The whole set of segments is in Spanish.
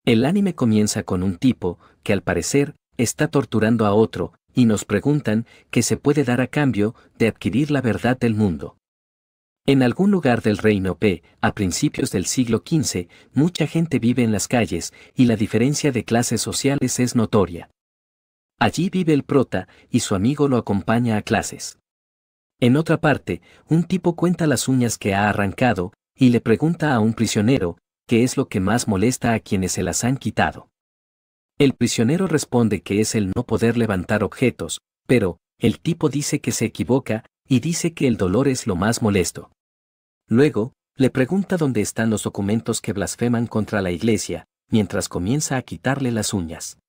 El anime comienza con un tipo, que al parecer, está torturando a otro, y nos preguntan qué se puede dar a cambio de adquirir la verdad del mundo. En algún lugar del reino P, a principios del siglo XV, mucha gente vive en las calles, y la diferencia de clases sociales es notoria. Allí vive el prota, y su amigo lo acompaña a clases. En otra parte, un tipo cuenta las uñas que ha arrancado, y le pregunta a un prisionero, qué es lo que más molesta a quienes se las han quitado. El prisionero responde que es el no poder levantar objetos, pero, el tipo dice que se equivoca, y dice que el dolor es lo más molesto. Luego, le pregunta dónde están los documentos que blasfeman contra la iglesia, mientras comienza a quitarle las uñas.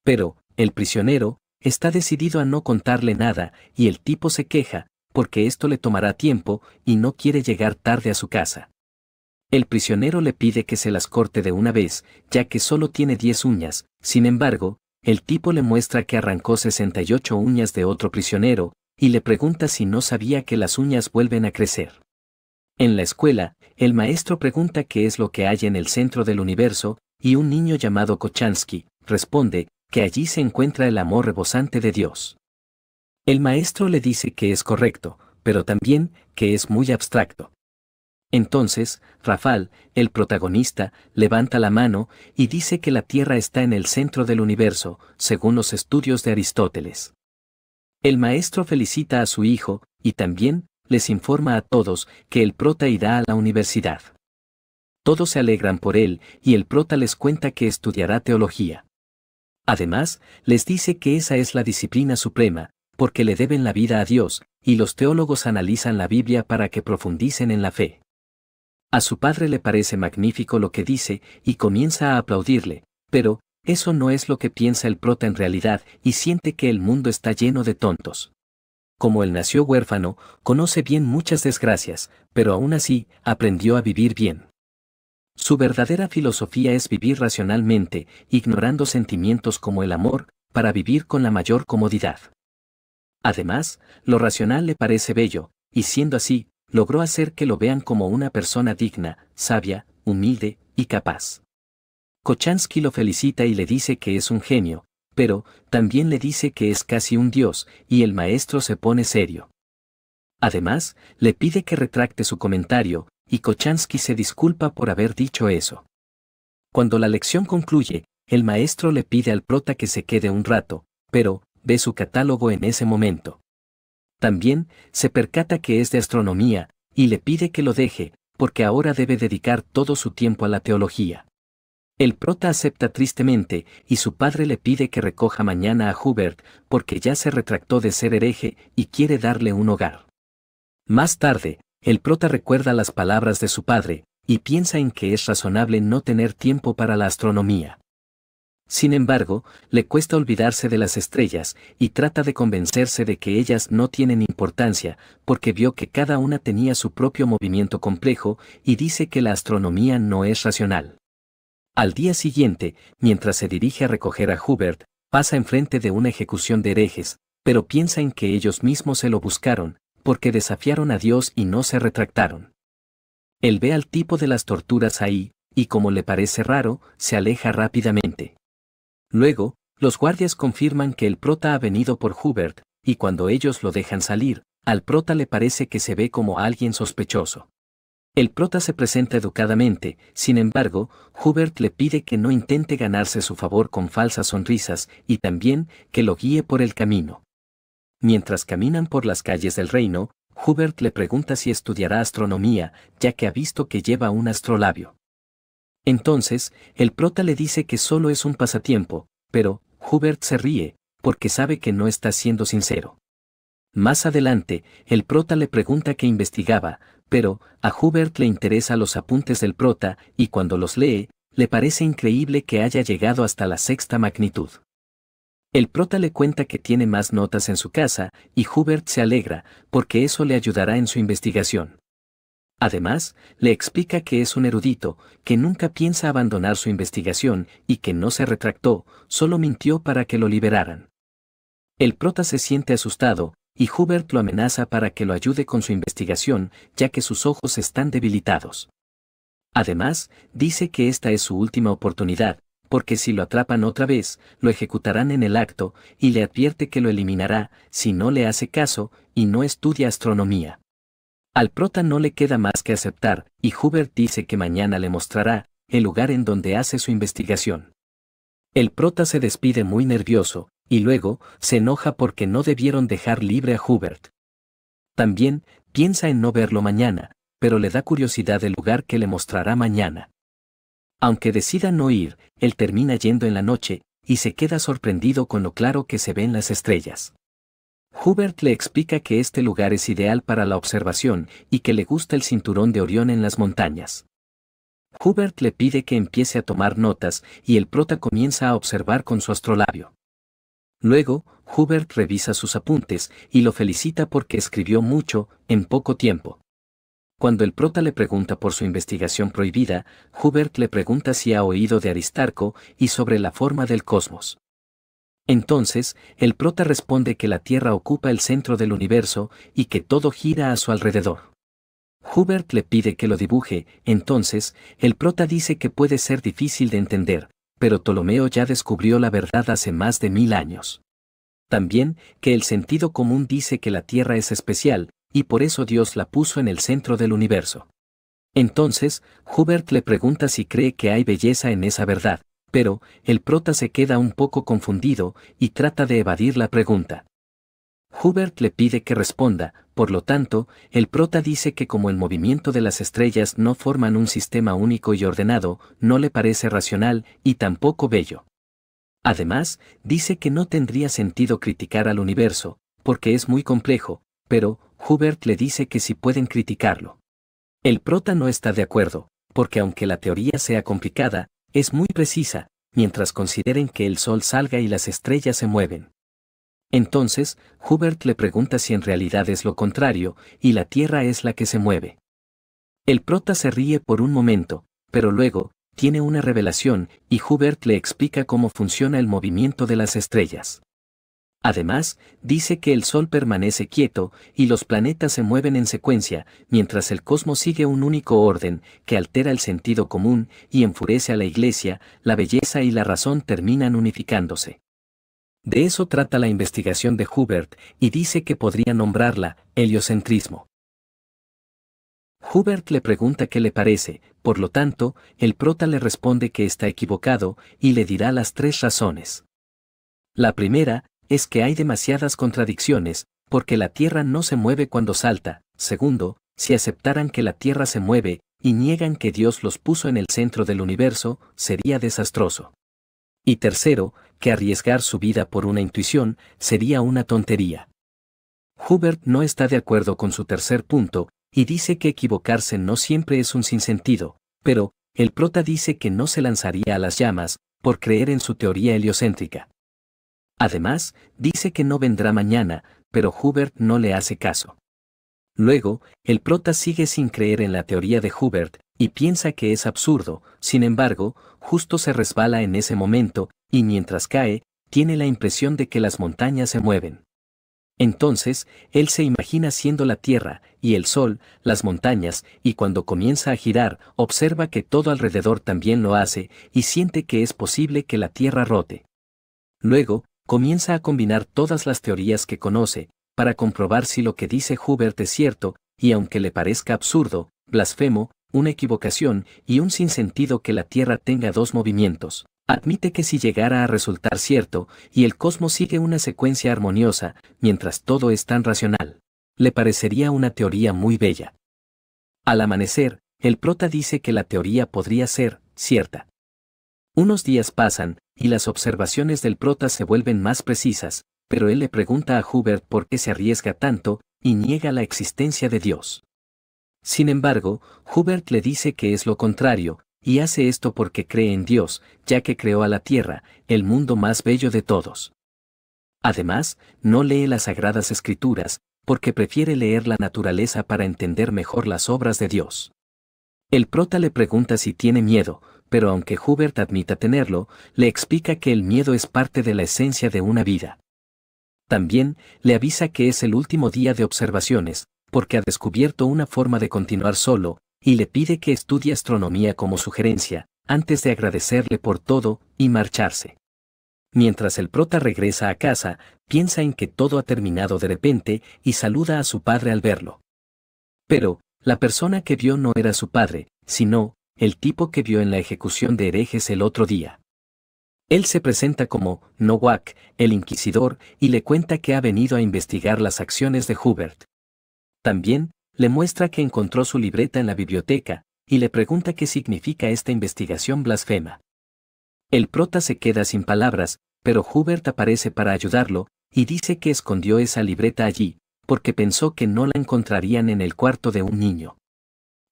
Pero, el prisionero, está decidido a no contarle nada, y el tipo se queja, porque esto le tomará tiempo, y no quiere llegar tarde a su casa. El prisionero le pide que se las corte de una vez, ya que solo tiene 10 uñas, sin embargo, el tipo le muestra que arrancó 68 uñas de otro prisionero, y le pregunta si no sabía que las uñas vuelven a crecer. En la escuela, el maestro pregunta qué es lo que hay en el centro del universo, y un niño llamado Kochansky responde que allí se encuentra el amor rebosante de Dios. El maestro le dice que es correcto, pero también que es muy abstracto. Entonces, Rafal, el protagonista, levanta la mano y dice que la Tierra está en el centro del universo, según los estudios de Aristóteles. El maestro felicita a su hijo, y también les informa a todos que el prota irá a la universidad. Todos se alegran por él, y el prota les cuenta que estudiará teología. Además, les dice que esa es la disciplina suprema, porque le deben la vida a Dios, y los teólogos analizan la Biblia para que profundicen en la fe. A su padre le parece magnífico lo que dice, y comienza a aplaudirle, pero, eso no es lo que piensa el prota en realidad, y siente que el mundo está lleno de tontos. Como él nació huérfano, conoce bien muchas desgracias, pero aún así, aprendió a vivir bien. Su verdadera filosofía es vivir racionalmente, ignorando sentimientos como el amor, para vivir con la mayor comodidad. Además, lo racional le parece bello, y siendo así, logró hacer que lo vean como una persona digna, sabia, humilde y capaz. Kochansky lo felicita y le dice que es un genio, pero también le dice que es casi un dios, y el maestro se pone serio. Además, le pide que retracte su comentario, y Kochansky se disculpa por haber dicho eso. Cuando la lección concluye, el maestro le pide al prota que se quede un rato, pero ve su catálogo en ese momento. También se percata que es de astronomía, y le pide que lo deje, porque ahora debe dedicar todo su tiempo a la teología. El prota acepta tristemente, y su padre le pide que recoja mañana a Hubert, porque ya se retractó de ser hereje y quiere darle un hogar. Más tarde, el prota recuerda las palabras de su padre, y piensa en que es razonable no tener tiempo para la astronomía. Sin embargo, le cuesta olvidarse de las estrellas, y trata de convencerse de que ellas no tienen importancia, porque vio que cada una tenía su propio movimiento complejo, y dice que la astronomía no es racional. Al día siguiente, mientras se dirige a recoger a Hubert, pasa enfrente de una ejecución de herejes, pero piensa en que ellos mismos se lo buscaron, porque desafiaron a Dios y no se retractaron. Él ve al tipo de las torturas ahí, y como le parece raro, se aleja rápidamente. Luego, los guardias confirman que el prota ha venido por Hubert, y cuando ellos lo dejan salir, al prota le parece que se ve como alguien sospechoso. El prota se presenta educadamente, sin embargo, Hubert le pide que no intente ganarse su favor con falsas sonrisas, y también que lo guíe por el camino. Mientras caminan por las calles del reino, Hubert le pregunta si estudiará astronomía, ya que ha visto que lleva un astrolabio. Entonces, el prota le dice que solo es un pasatiempo, pero Hubert se ríe, porque sabe que no está siendo sincero. Más adelante, el prota le pregunta qué investigaba, pero a Hubert le interesan los apuntes del prota, y cuando los lee, le parece increíble que haya llegado hasta la 6ª magnitud. El prota le cuenta que tiene más notas en su casa, y Hubert se alegra, porque eso le ayudará en su investigación. Además, le explica que es un erudito, que nunca piensa abandonar su investigación, y que no se retractó, solo mintió para que lo liberaran. El prota se siente asustado, y Hubert lo amenaza para que lo ayude con su investigación, ya que sus ojos están debilitados. Además, dice que esta es su última oportunidad, porque si lo atrapan otra vez, lo ejecutarán en el acto, y le advierte que lo eliminará si no le hace caso y no estudia astronomía. Al prota no le queda más que aceptar, y Hubert dice que mañana le mostrará el lugar en donde hace su investigación. El prota se despide muy nervioso, y luego se enoja porque no debieron dejar libre a Hubert. También piensa en no verlo mañana, pero le da curiosidad el lugar que le mostrará mañana. Aunque decida no ir, él termina yendo en la noche, y se queda sorprendido con lo claro que se ven las estrellas. Hubert le explica que este lugar es ideal para la observación y que le gusta el cinturón de Orión en las montañas. Hubert le pide que empiece a tomar notas y el prota comienza a observar con su astrolabio. Luego, Hubert revisa sus apuntes y lo felicita porque escribió mucho en poco tiempo. Cuando el prota le pregunta por su investigación prohibida, Hubert le pregunta si ha oído de Aristarco y sobre la forma del cosmos. Entonces, el prota responde que la Tierra ocupa el centro del universo y que todo gira a su alrededor. Hubert le pide que lo dibuje, entonces, el prota dice que puede ser difícil de entender, pero Ptolomeo ya descubrió la verdad hace más de 1000 años. También, que el sentido común dice que la Tierra es especial, y por eso Dios la puso en el centro del universo. Entonces, Hubert le pregunta si cree que hay belleza en esa verdad, pero el prota se queda un poco confundido y trata de evadir la pregunta. Hubert le pide que responda, por lo tanto, el prota dice que como el movimiento de las estrellas no forman un sistema único y ordenado, no le parece racional y tampoco bello. Además, dice que no tendría sentido criticar al universo, porque es muy complejo, pero Hubert le dice que sí pueden criticarlo. El prota no está de acuerdo, porque aunque la teoría sea complicada, es muy precisa, mientras consideren que el sol salga y las estrellas se mueven. Entonces, Hubert le pregunta si en realidad es lo contrario, y la Tierra es la que se mueve. El prota se ríe por un momento, pero luego, tiene una revelación, y Hubert le explica cómo funciona el movimiento de las estrellas. Además, dice que el Sol permanece quieto y los planetas se mueven en secuencia, mientras el cosmos sigue un único orden, que altera el sentido común y enfurece a la Iglesia, la belleza y la razón terminan unificándose. De eso trata la investigación de Hubert, y dice que podría nombrarla heliocentrismo. Hubert le pregunta qué le parece, por lo tanto, el prota le responde que está equivocado y le dirá las 3 razones. La primera, es que hay demasiadas contradicciones, porque la Tierra no se mueve cuando salta. Segundo, si aceptaran que la Tierra se mueve, y niegan que Dios los puso en el centro del universo, sería desastroso. Y tercero, que arriesgar su vida por una intuición, sería una tontería. Hubert no está de acuerdo con su tercer punto, y dice que equivocarse no siempre es un sinsentido, pero, el prota dice que no se lanzaría a las llamas, por creer en su teoría heliocéntrica. Además, dice que no vendrá mañana, pero Hubert no le hace caso. Luego, el prota sigue sin creer en la teoría de Hubert, y piensa que es absurdo, sin embargo, justo se resbala en ese momento, y mientras cae, tiene la impresión de que las montañas se mueven. Entonces, él se imagina siendo la Tierra, y el Sol, las montañas, y cuando comienza a girar, observa que todo alrededor también lo hace, y siente que es posible que la Tierra rote. Luego, comienza a combinar todas las teorías que conoce, para comprobar si lo que dice Hubert es cierto, y aunque le parezca absurdo, blasfemo, una equivocación y un sinsentido que la Tierra tenga 2 movimientos, admite que si llegara a resultar cierto, y el cosmos sigue una secuencia armoniosa, mientras todo es tan racional, le parecería una teoría muy bella. Al amanecer, el prota dice que la teoría podría ser cierta. Unos días pasan, y las observaciones del prota se vuelven más precisas, pero él le pregunta a Hubert por qué se arriesga tanto, y niega la existencia de Dios. Sin embargo, Hubert le dice que es lo contrario, y hace esto porque cree en Dios, ya que creó a la Tierra, el mundo más bello de todos. Además, no lee las Sagradas Escrituras, porque prefiere leer la naturaleza para entender mejor las obras de Dios. El prota le pregunta si tiene miedo, pero aunque Hubert admita tenerlo, le explica que el miedo es parte de la esencia de una vida. También, le avisa que es el último día de observaciones, porque ha descubierto una forma de continuar solo, y le pide que estudie astronomía como sugerencia, antes de agradecerle por todo y marcharse. Mientras el prota regresa a casa, piensa en que todo ha terminado de repente y saluda a su padre al verlo. Pero, la persona que vio no era su padre, sino el tipo que vio en la ejecución de herejes el otro día. Él se presenta como Nowak, el inquisidor, y le cuenta que ha venido a investigar las acciones de Hubert. También, le muestra que encontró su libreta en la biblioteca, y le pregunta qué significa esta investigación blasfema. El prota se queda sin palabras, pero Hubert aparece para ayudarlo, y dice que escondió esa libreta allí, porque pensó que no la encontrarían en el cuarto de un niño.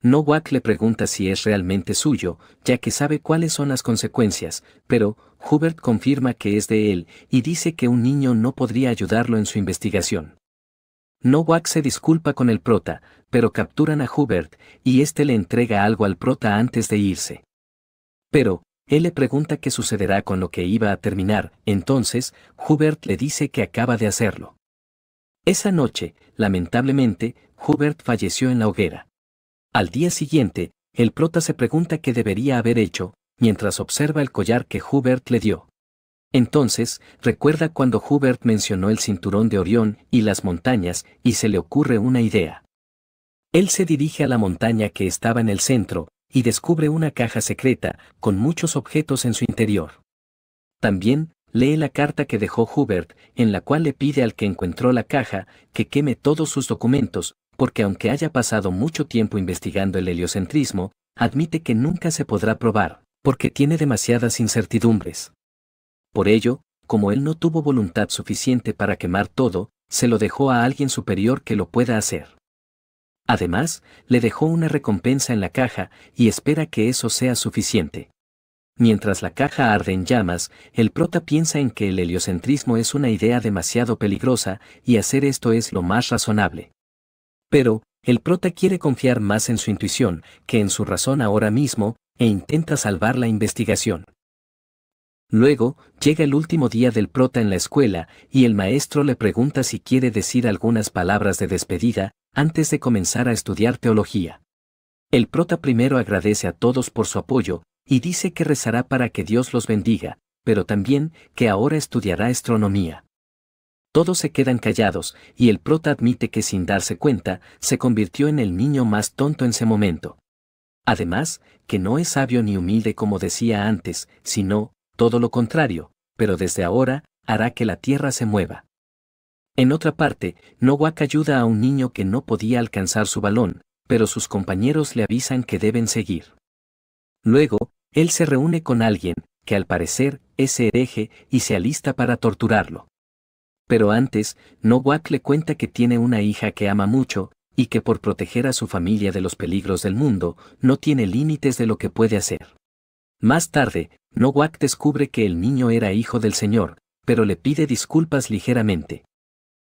Nowak le pregunta si es realmente suyo, ya que sabe cuáles son las consecuencias, pero Hubert confirma que es de él, y dice que un niño no podría ayudarlo en su investigación. Nowak se disculpa con el prota, pero capturan a Hubert, y éste le entrega algo al prota antes de irse. Pero, él le pregunta qué sucederá con lo que iba a terminar, entonces, Hubert le dice que acaba de hacerlo. Esa noche, lamentablemente, Hubert falleció en la hoguera. Al día siguiente, el prota se pregunta qué debería haber hecho, mientras observa el collar que Hubert le dio. Entonces, recuerda cuando Hubert mencionó el cinturón de Orión y las montañas, y se le ocurre una idea. Él se dirige a la montaña que estaba en el centro, y descubre una caja secreta, con muchos objetos en su interior. También, lee la carta que dejó Hubert, en la cual le pide al que encontró la caja, que queme todos sus documentos, porque aunque haya pasado mucho tiempo investigando el heliocentrismo, admite que nunca se podrá probar, porque tiene demasiadas incertidumbres. Por ello, como él no tuvo voluntad suficiente para quemar todo, se lo dejó a alguien superior que lo pueda hacer. Además, le dejó una recompensa en la caja, y espera que eso sea suficiente. Mientras la caja arde en llamas, el prota piensa en que el heliocentrismo es una idea demasiado peligrosa, y hacer esto es lo más razonable. Pero, el prota quiere confiar más en su intuición que en su razón ahora mismo, e intenta salvar la investigación. Luego, llega el último día del prota en la escuela, y el maestro le pregunta si quiere decir algunas palabras de despedida, antes de comenzar a estudiar teología. El prota primero agradece a todos por su apoyo, y dice que rezará para que Dios los bendiga, pero también que ahora estudiará astronomía. Todos se quedan callados, y el prota admite que sin darse cuenta, se convirtió en el niño más tonto en ese momento. Además, que no es sabio ni humilde como decía antes, sino, todo lo contrario, pero desde ahora, hará que la tierra se mueva. En otra parte, Nowak ayuda a un niño que no podía alcanzar su balón, pero sus compañeros le avisan que deben seguir. Luego, él se reúne con alguien, que al parecer, es hereje, y se alista para torturarlo. Pero antes, Nowak le cuenta que tiene una hija que ama mucho, y que por proteger a su familia de los peligros del mundo, no tiene límites de lo que puede hacer. Más tarde, Nowak descubre que el niño era hijo del Señor, pero le pide disculpas ligeramente.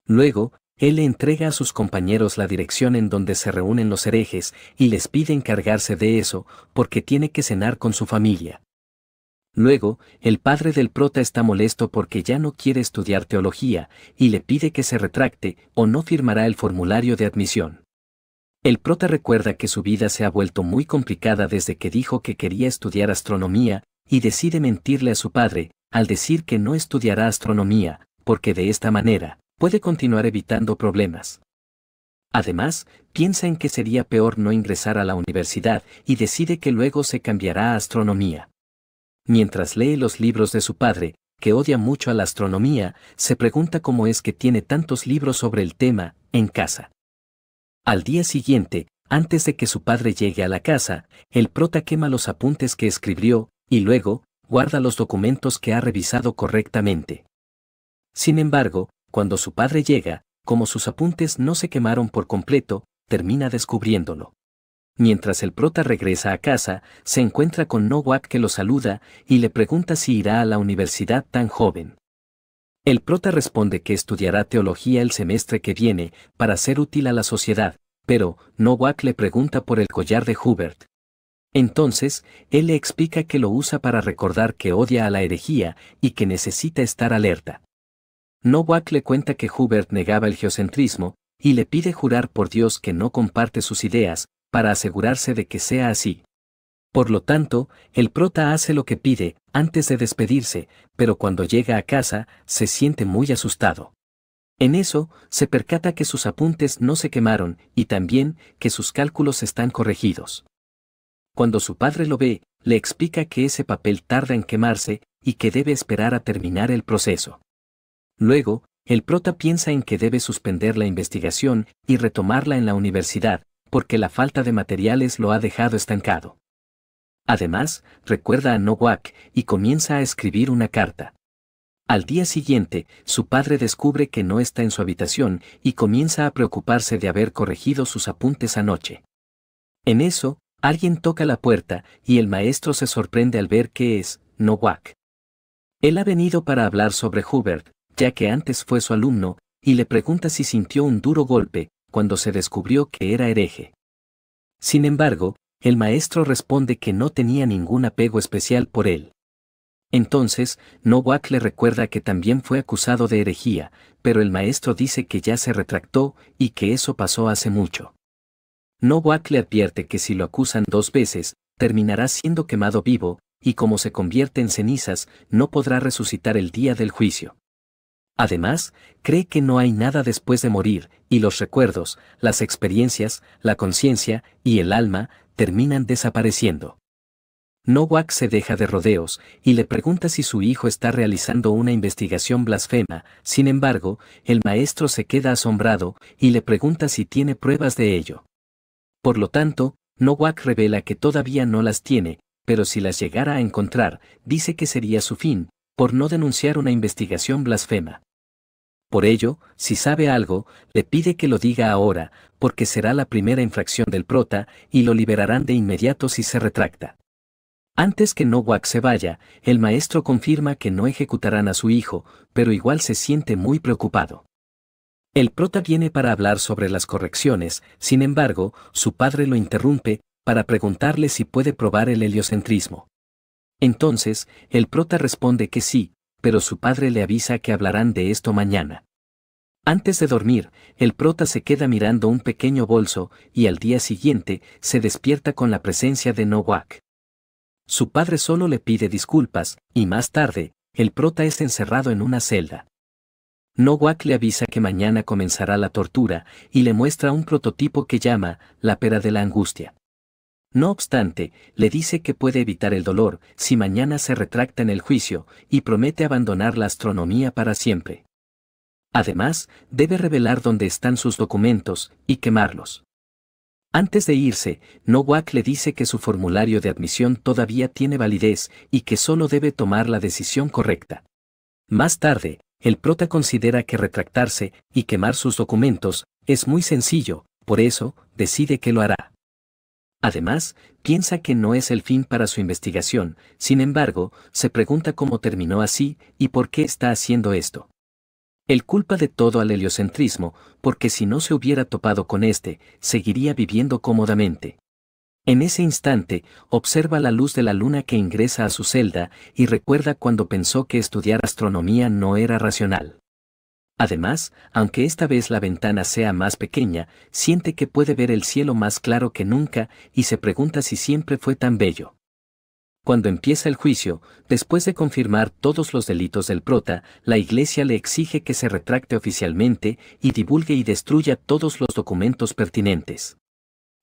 Luego, él le entrega a sus compañeros la dirección en donde se reúnen los herejes, y les pide encargarse de eso, porque tiene que cenar con su familia. Luego, el padre del prota está molesto porque ya no quiere estudiar teología, y le pide que se retracte o no firmará el formulario de admisión. El prota recuerda que su vida se ha vuelto muy complicada desde que dijo que quería estudiar astronomía, y decide mentirle a su padre, al decir que no estudiará astronomía, porque de esta manera, puede continuar evitando problemas. Además, piensa en que sería peor no ingresar a la universidad, y decide que luego se cambiará a astronomía. Mientras lee los libros de su padre, que odia mucho a la astronomía, se pregunta cómo es que tiene tantos libros sobre el tema, en casa. Al día siguiente, antes de que su padre llegue a la casa, el prota quema los apuntes que escribió, y luego, guarda los documentos que ha revisado correctamente. Sin embargo, cuando su padre llega, como sus apuntes no se quemaron por completo, termina descubriéndolo. Mientras el prota regresa a casa, se encuentra con Nowak que lo saluda, y le pregunta si irá a la universidad tan joven. El prota responde que estudiará teología el semestre que viene, para ser útil a la sociedad, pero Nowak le pregunta por el collar de Hubert. Entonces, él le explica que lo usa para recordar que odia a la herejía, y que necesita estar alerta. Nowak le cuenta que Hubert negaba el geocentrismo, y le pide jurar por Dios que no comparte sus ideas, para asegurarse de que sea así. Por lo tanto, el prota hace lo que pide antes de despedirse, pero cuando llega a casa, se siente muy asustado. En eso, se percata que sus apuntes no se quemaron y también que sus cálculos están corregidos. Cuando su padre lo ve, le explica que ese papel tarda en quemarse y que debe esperar a terminar el proceso. Luego, el prota piensa en que debe suspender la investigación y retomarla en la universidad, porque la falta de materiales lo ha dejado estancado. Además, recuerda a Nowak y comienza a escribir una carta. Al día siguiente, su padre descubre que no está en su habitación y comienza a preocuparse de haber corregido sus apuntes anoche. En eso, alguien toca la puerta y el maestro se sorprende al ver que es Nowak. Él ha venido para hablar sobre Hubert, ya que antes fue su alumno, y le pregunta si sintió un duro golpe cuando se descubrió que era hereje. Sin embargo, el maestro responde que no tenía ningún apego especial por él. Entonces, Nowak le recuerda que también fue acusado de herejía, pero el maestro dice que ya se retractó y que eso pasó hace mucho. Nowak le advierte que si lo acusan 2 veces, terminará siendo quemado vivo, y como se convierte en cenizas, no podrá resucitar el día del juicio. Además, cree que no hay nada después de morir, y los recuerdos, las experiencias, la conciencia y el alma terminan desapareciendo. Nowak se deja de rodeos y le pregunta si su hijo está realizando una investigación blasfema. Sin embargo, el maestro se queda asombrado y le pregunta si tiene pruebas de ello. Por lo tanto, Nowak revela que todavía no las tiene, pero si las llegara a encontrar, dice que sería su fin, por no denunciar una investigación blasfema. Por ello, si sabe algo, le pide que lo diga ahora, porque será la primera infracción del prota y lo liberarán de inmediato si se retracta. Antes que Nowak se vaya, el maestro confirma que no ejecutarán a su hijo, pero igual se siente muy preocupado. El prota viene para hablar sobre las correcciones, sin embargo, su padre lo interrumpe, para preguntarle si puede probar el heliocentrismo. Entonces, el prota responde que sí, pero su padre le avisa que hablarán de esto mañana. Antes de dormir, el prota se queda mirando un pequeño bolso y al día siguiente se despierta con la presencia de Nowak. Su padre solo le pide disculpas, y más tarde, el prota es encerrado en una celda. Nowak le avisa que mañana comenzará la tortura y le muestra un prototipo que llama la pera de la angustia. No obstante, le dice que puede evitar el dolor si mañana se retracta en el juicio y promete abandonar la astronomía para siempre. Además, debe revelar dónde están sus documentos y quemarlos. Antes de irse, Nowak le dice que su formulario de admisión todavía tiene validez y que solo debe tomar la decisión correcta. Más tarde, el prota considera que retractarse y quemar sus documentos es muy sencillo, por eso, decide que lo hará. Además, piensa que no es el fin para su investigación, sin embargo, se pregunta cómo terminó así y por qué está haciendo esto. Él culpa de todo al heliocentrismo, porque si no se hubiera topado con este, seguiría viviendo cómodamente. En ese instante, observa la luz de la luna que ingresa a su celda y recuerda cuando pensó que estudiar astronomía no era racional. Además, aunque esta vez la ventana sea más pequeña, siente que puede ver el cielo más claro que nunca y se pregunta si siempre fue tan bello. Cuando empieza el juicio, después de confirmar todos los delitos del prota, la Iglesia le exige que se retracte oficialmente y divulgue y destruya todos los documentos pertinentes.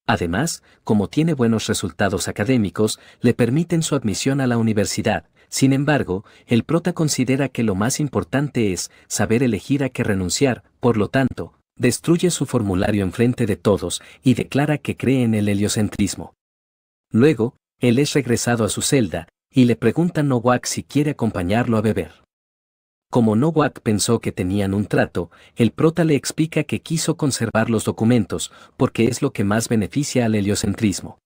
Además, como tiene buenos resultados académicos, le permiten su admisión a la universidad. Sin embargo, el prota considera que lo más importante es saber elegir a qué renunciar, por lo tanto, destruye su formulario enfrente de todos y declara que cree en el heliocentrismo. Luego, él es regresado a su celda, y le pregunta a Nowak si quiere acompañarlo a beber. Como Nowak pensó que tenían un trato, el prota le explica que quiso conservar los documentos, porque es lo que más beneficia al heliocentrismo.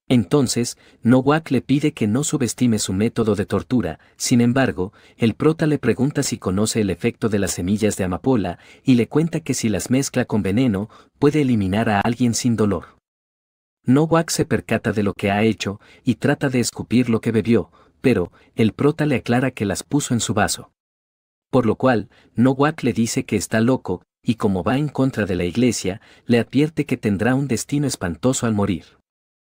Entonces, Nowak le pide que no subestime su método de tortura. Sin embargo, el prota le pregunta si conoce el efecto de las semillas de amapola, y le cuenta que si las mezcla con veneno, puede eliminar a alguien sin dolor. Nowak se percata de lo que ha hecho, y trata de escupir lo que bebió, pero, el prota le aclara que las puso en su vaso. Por lo cual, Nowak le dice que está loco, y como va en contra de la Iglesia, le advierte que tendrá un destino espantoso al morir.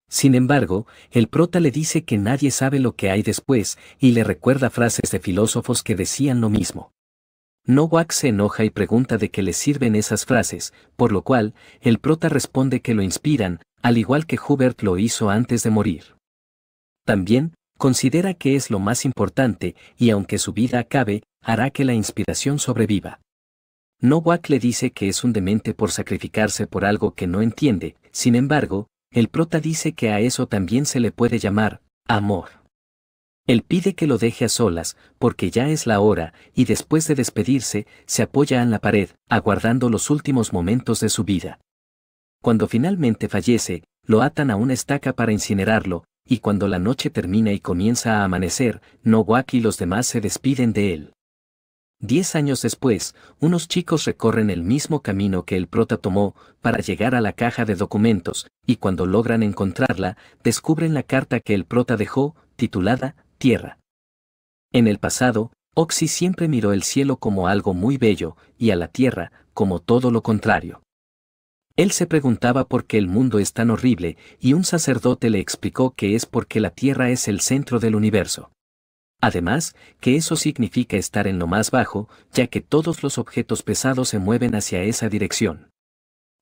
Sin embargo, el prota le dice que nadie sabe lo que hay después, y le recuerda frases de filósofos que decían lo mismo. Nowak se enoja y pregunta de qué le sirven esas frases, por lo cual, el prota responde que lo inspiran, al igual que Hubert lo hizo antes de morir. También, considera que es lo más importante, y aunque su vida acabe, hará que la inspiración sobreviva. Nowak le dice que es un demente por sacrificarse por algo que no entiende, sin embargo, el prota dice que a eso también se le puede llamar amor. Él pide que lo deje a solas, porque ya es la hora, y después de despedirse, se apoya en la pared, aguardando los últimos momentos de su vida. Cuando finalmente fallece, lo atan a una estaca para incinerarlo, y cuando la noche termina y comienza a amanecer, Nowak y los demás se despiden de él. 10 años después, unos chicos recorren el mismo camino que el prota tomó para llegar a la caja de documentos, y cuando logran encontrarla, descubren la carta que el prota dejó, titulada Tierra. En el pasado, Oxy siempre miró el cielo como algo muy bello, y a la tierra, como todo lo contrario. Él se preguntaba por qué el mundo es tan horrible, y un sacerdote le explicó que es porque la tierra es el centro del universo. Además, que eso significa estar en lo más bajo, ya que todos los objetos pesados se mueven hacia esa dirección.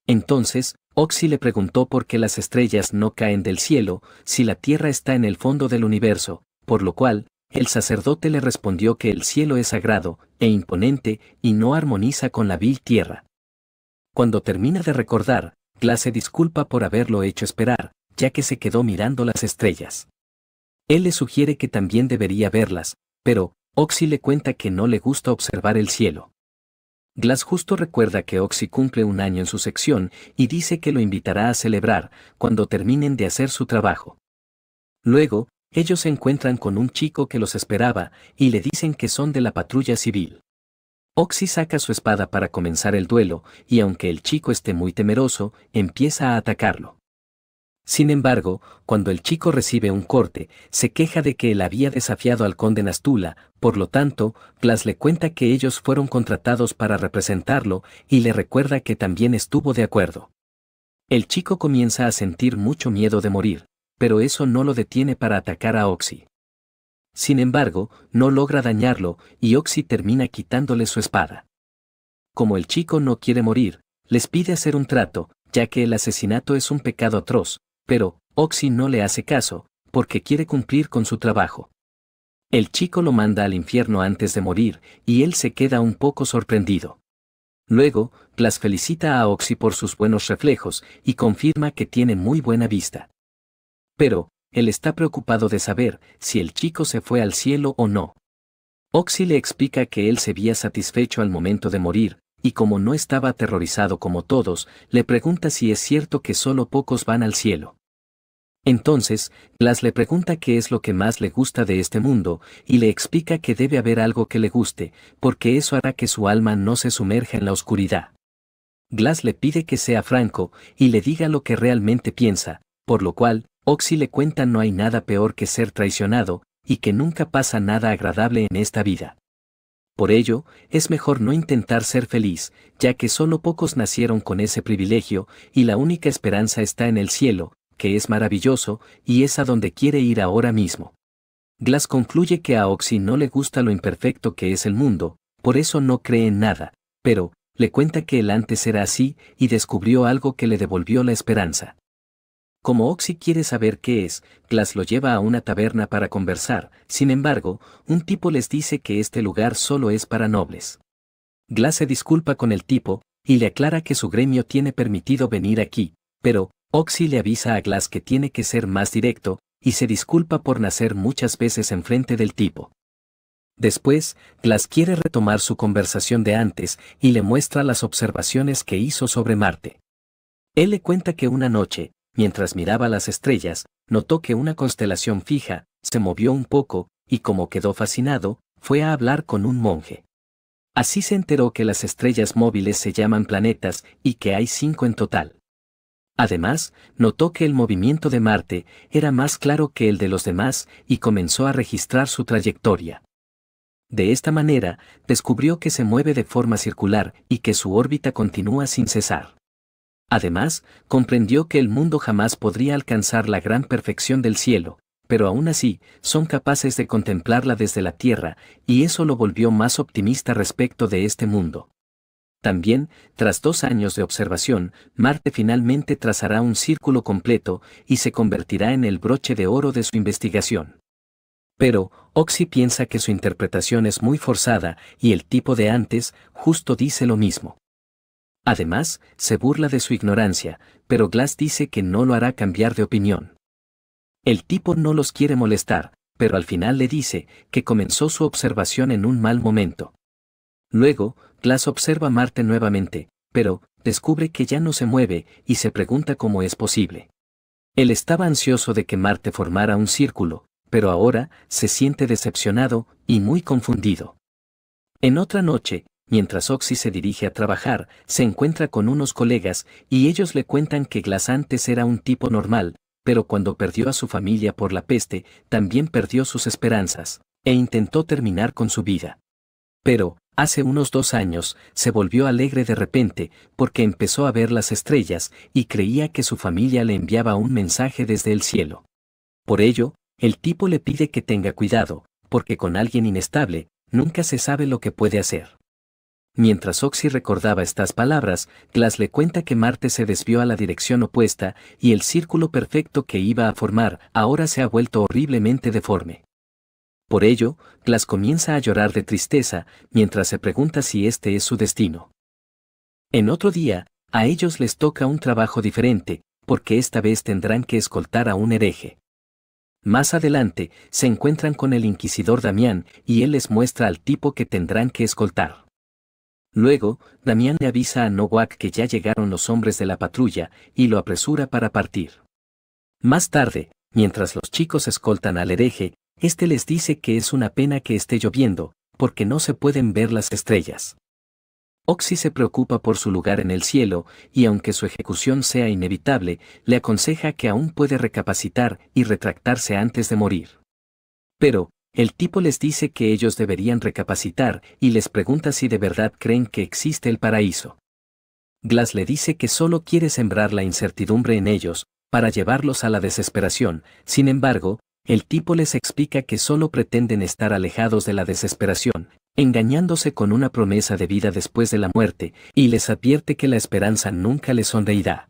Entonces, Oxy le preguntó por qué las estrellas no caen del cielo, si la Tierra está en el fondo del universo, por lo cual, el sacerdote le respondió que el cielo es sagrado e imponente y no armoniza con la vil tierra. Cuando termina de recordar, Glass se disculpa por haberlo hecho esperar, ya que se quedó mirando las estrellas. Él le sugiere que también debería verlas, pero Oxy le cuenta que no le gusta observar el cielo. Glass justo recuerda que Oxy cumple un año en su sección y dice que lo invitará a celebrar cuando terminen de hacer su trabajo. Luego, ellos se encuentran con un chico que los esperaba y le dicen que son de la patrulla civil. Oxy saca su espada para comenzar el duelo y aunque el chico esté muy temeroso, empieza a atacarlo. Sin embargo, cuando el chico recibe un corte, se queja de que él había desafiado al conde Nastula, por lo tanto, Glass le cuenta que ellos fueron contratados para representarlo y le recuerda que también estuvo de acuerdo. El chico comienza a sentir mucho miedo de morir, pero eso no lo detiene para atacar a Oxy. Sin embargo, no logra dañarlo y Oxy termina quitándole su espada. Como el chico no quiere morir, les pide hacer un trato, ya que el asesinato es un pecado atroz, pero Oxy no le hace caso, porque quiere cumplir con su trabajo. El chico lo manda al infierno antes de morir, y él se queda un poco sorprendido. Luego, Glass felicita a Oxy por sus buenos reflejos y confirma que tiene muy buena vista. Pero, él está preocupado de saber si el chico se fue al cielo o no. Oxy le explica que él se veía satisfecho al momento de morir, y como no estaba aterrorizado como todos, le pregunta si es cierto que solo pocos van al cielo. Entonces, Glass le pregunta qué es lo que más le gusta de este mundo, y le explica que debe haber algo que le guste, porque eso hará que su alma no se sumerja en la oscuridad. Glass le pide que sea franco, y le diga lo que realmente piensa, por lo cual, Oxy le cuenta no hay nada peor que ser traicionado, y que nunca pasa nada agradable en esta vida. Por ello, es mejor no intentar ser feliz, ya que solo pocos nacieron con ese privilegio, y la única esperanza está en el cielo, que es maravilloso, y es a donde quiere ir ahora mismo. Glass concluye que a Oxy no le gusta lo imperfecto que es el mundo, por eso no cree en nada, pero, le cuenta que él antes era así, y descubrió algo que le devolvió la esperanza. Como Oxy quiere saber qué es, Glass lo lleva a una taberna para conversar, sin embargo, un tipo les dice que este lugar solo es para nobles. Glass se disculpa con el tipo, y le aclara que su gremio tiene permitido venir aquí, pero, Oxy le avisa a Glass que tiene que ser más directo, y se disculpa por nacer muchas veces enfrente del tipo. Después, Glass quiere retomar su conversación de antes, y le muestra las observaciones que hizo sobre Marte. Él le cuenta que una noche, mientras miraba las estrellas, notó que una constelación fija, se movió un poco, y como quedó fascinado, fue a hablar con un monje. Así se enteró que las estrellas móviles se llaman planetas y que hay 5 en total. Además, notó que el movimiento de Marte era más claro que el de los demás y comenzó a registrar su trayectoria. De esta manera, descubrió que se mueve de forma circular y que su órbita continúa sin cesar. Además, comprendió que el mundo jamás podría alcanzar la gran perfección del cielo, pero aún así, son capaces de contemplarla desde la Tierra, y eso lo volvió más optimista respecto de este mundo. También, tras 2 años de observación, Marte finalmente trazará un círculo completo y se convertirá en el broche de oro de su investigación. Pero, Oxy piensa que su interpretación es muy forzada y el tipo de antes justo dice lo mismo. Además, se burla de su ignorancia, pero Glass dice que no lo hará cambiar de opinión. El tipo no los quiere molestar, pero al final le dice que comenzó su observación en un mal momento. Luego, Glass observa Marte nuevamente, pero descubre que ya no se mueve y se pregunta cómo es posible. Él estaba ansioso de que Marte formara un círculo, pero ahora se siente decepcionado y muy confundido. En otra noche, mientras Oxy se dirige a trabajar, se encuentra con unos colegas y ellos le cuentan que Glass antes era un tipo normal, pero cuando perdió a su familia por la peste, también perdió sus esperanzas, e intentó terminar con su vida. Pero, hace unos 2 años, se volvió alegre de repente, porque empezó a ver las estrellas y creía que su familia le enviaba un mensaje desde el cielo. Por ello, el tipo le pide que tenga cuidado, porque con alguien inestable, nunca se sabe lo que puede hacer. Mientras Oxy recordaba estas palabras, Glass le cuenta que Marte se desvió a la dirección opuesta y el círculo perfecto que iba a formar ahora se ha vuelto horriblemente deforme. Por ello, Glass comienza a llorar de tristeza, mientras se pregunta si este es su destino. En otro día, a ellos les toca un trabajo diferente, porque esta vez tendrán que escoltar a un hereje. Más adelante, se encuentran con el inquisidor Damián y él les muestra al tipo que tendrán que escoltar. Luego, Damián le avisa a Nowak que ya llegaron los hombres de la patrulla y lo apresura para partir. Más tarde, mientras los chicos escoltan al hereje, este les dice que es una pena que esté lloviendo, porque no se pueden ver las estrellas. Oxy se preocupa por su lugar en el cielo, y aunque su ejecución sea inevitable, le aconseja que aún puede recapacitar y retractarse antes de morir. Pero, el tipo les dice que ellos deberían recapacitar y les pregunta si de verdad creen que existe el paraíso. Glass le dice que solo quiere sembrar la incertidumbre en ellos, para llevarlos a la desesperación. Sin embargo, el tipo les explica que solo pretenden estar alejados de la desesperación, engañándose con una promesa de vida después de la muerte, y les advierte que la esperanza nunca les sonreirá.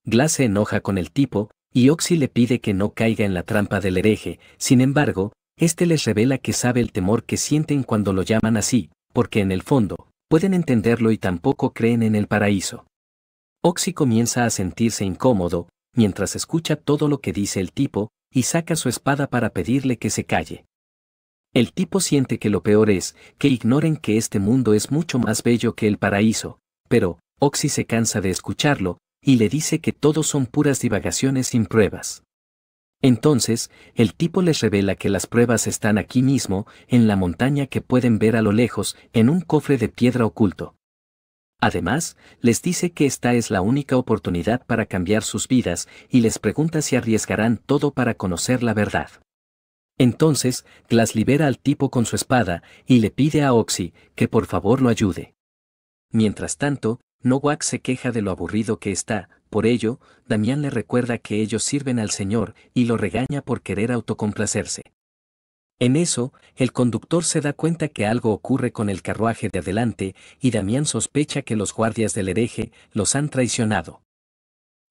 Glass se enoja con el tipo, y Oxy le pide que no caiga en la trampa del hereje. Sin embargo, este les revela que sabe el temor que sienten cuando lo llaman así, porque en el fondo, pueden entenderlo y tampoco creen en el paraíso. Oxy comienza a sentirse incómodo, mientras escucha todo lo que dice el tipo, y saca su espada para pedirle que se calle. El tipo siente que lo peor es que ignoren que este mundo es mucho más bello que el paraíso, pero Oxy se cansa de escucharlo, y le dice que todo son puras divagaciones sin pruebas. Entonces, el tipo les revela que las pruebas están aquí mismo, en la montaña que pueden ver a lo lejos, en un cofre de piedra oculto. Además, les dice que esta es la única oportunidad para cambiar sus vidas, y les pregunta si arriesgarán todo para conocer la verdad. Entonces, Glass libera al tipo con su espada, y le pide a Oxy que por favor lo ayude. Mientras tanto, Nowak se queja de lo aburrido que está, por ello, Damián le recuerda que ellos sirven al Señor, y lo regaña por querer autocomplacerse. En eso, el conductor se da cuenta que algo ocurre con el carruaje de adelante, y Damián sospecha que los guardias del hereje los han traicionado.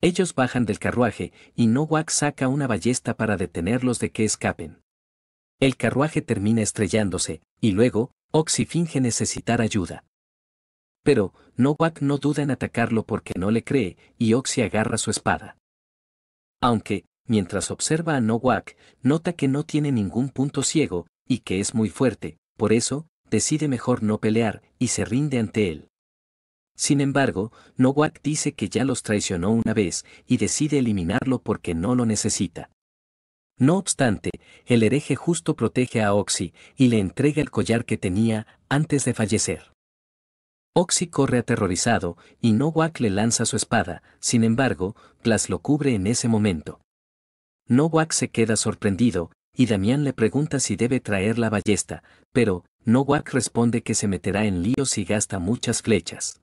Ellos bajan del carruaje, y Nowak saca una ballesta para detenerlos de que escapen. El carruaje termina estrellándose, y luego, Oxy finge necesitar ayuda. Pero, Nowak no duda en atacarlo porque no le cree, y Oxy agarra su espada. Aunque, mientras observa a Nowak, nota que no tiene ningún punto ciego, y que es muy fuerte, por eso, decide mejor no pelear, y se rinde ante él. Sin embargo, Nowak dice que ya los traicionó una vez, y decide eliminarlo porque no lo necesita. No obstante, el hereje justo protege a Oxy, y le entrega el collar que tenía, antes de fallecer. Oxy corre aterrorizado, y Nowak le lanza su espada. Sin embargo, Glass lo cubre en ese momento. Nowak se queda sorprendido, y Damián le pregunta si debe traer la ballesta, pero Nowak responde que se meterá en líos y gasta muchas flechas.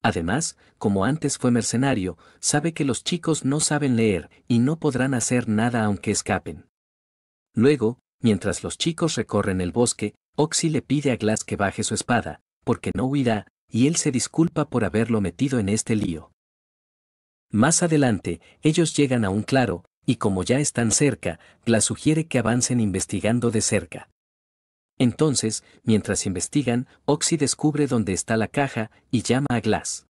Además, como antes fue mercenario, sabe que los chicos no saben leer y no podrán hacer nada aunque escapen. Luego, mientras los chicos recorren el bosque, Oxy le pide a Glass que baje su espada, porque no huirá, y él se disculpa por haberlo metido en este lío. Más adelante, ellos llegan a un claro, y como ya están cerca, Glass sugiere que avancen investigando de cerca. Entonces, mientras investigan, Oxy descubre dónde está la caja y llama a Glass.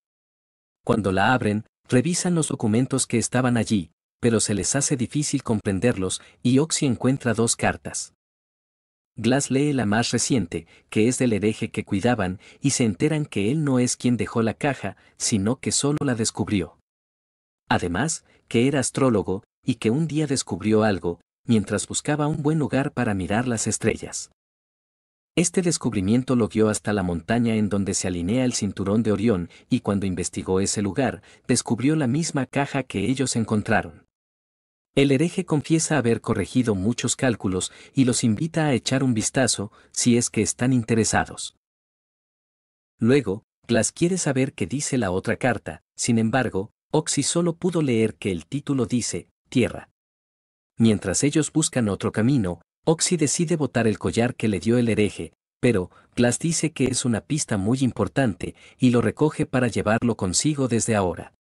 Cuando la abren, revisan los documentos que estaban allí, pero se les hace difícil comprenderlos y Oxy encuentra 2 cartas. Glass lee la más reciente, que es del hereje que cuidaban, y se enteran que él no es quien dejó la caja, sino que solo la descubrió. Además, que era astrólogo, y que un día descubrió algo, mientras buscaba un buen lugar para mirar las estrellas. Este descubrimiento lo guió hasta la montaña en donde se alinea el cinturón de Orión, y cuando investigó ese lugar, descubrió la misma caja que ellos encontraron. El hereje confiesa haber corregido muchos cálculos y los invita a echar un vistazo, si es que están interesados. Luego, Glass quiere saber qué dice la otra carta, sin embargo, Oxy solo pudo leer que el título dice, Tierra. Mientras ellos buscan otro camino, Oxy decide botar el collar que le dio el hereje, pero Glass dice que es una pista muy importante y lo recoge para llevarlo consigo desde ahora.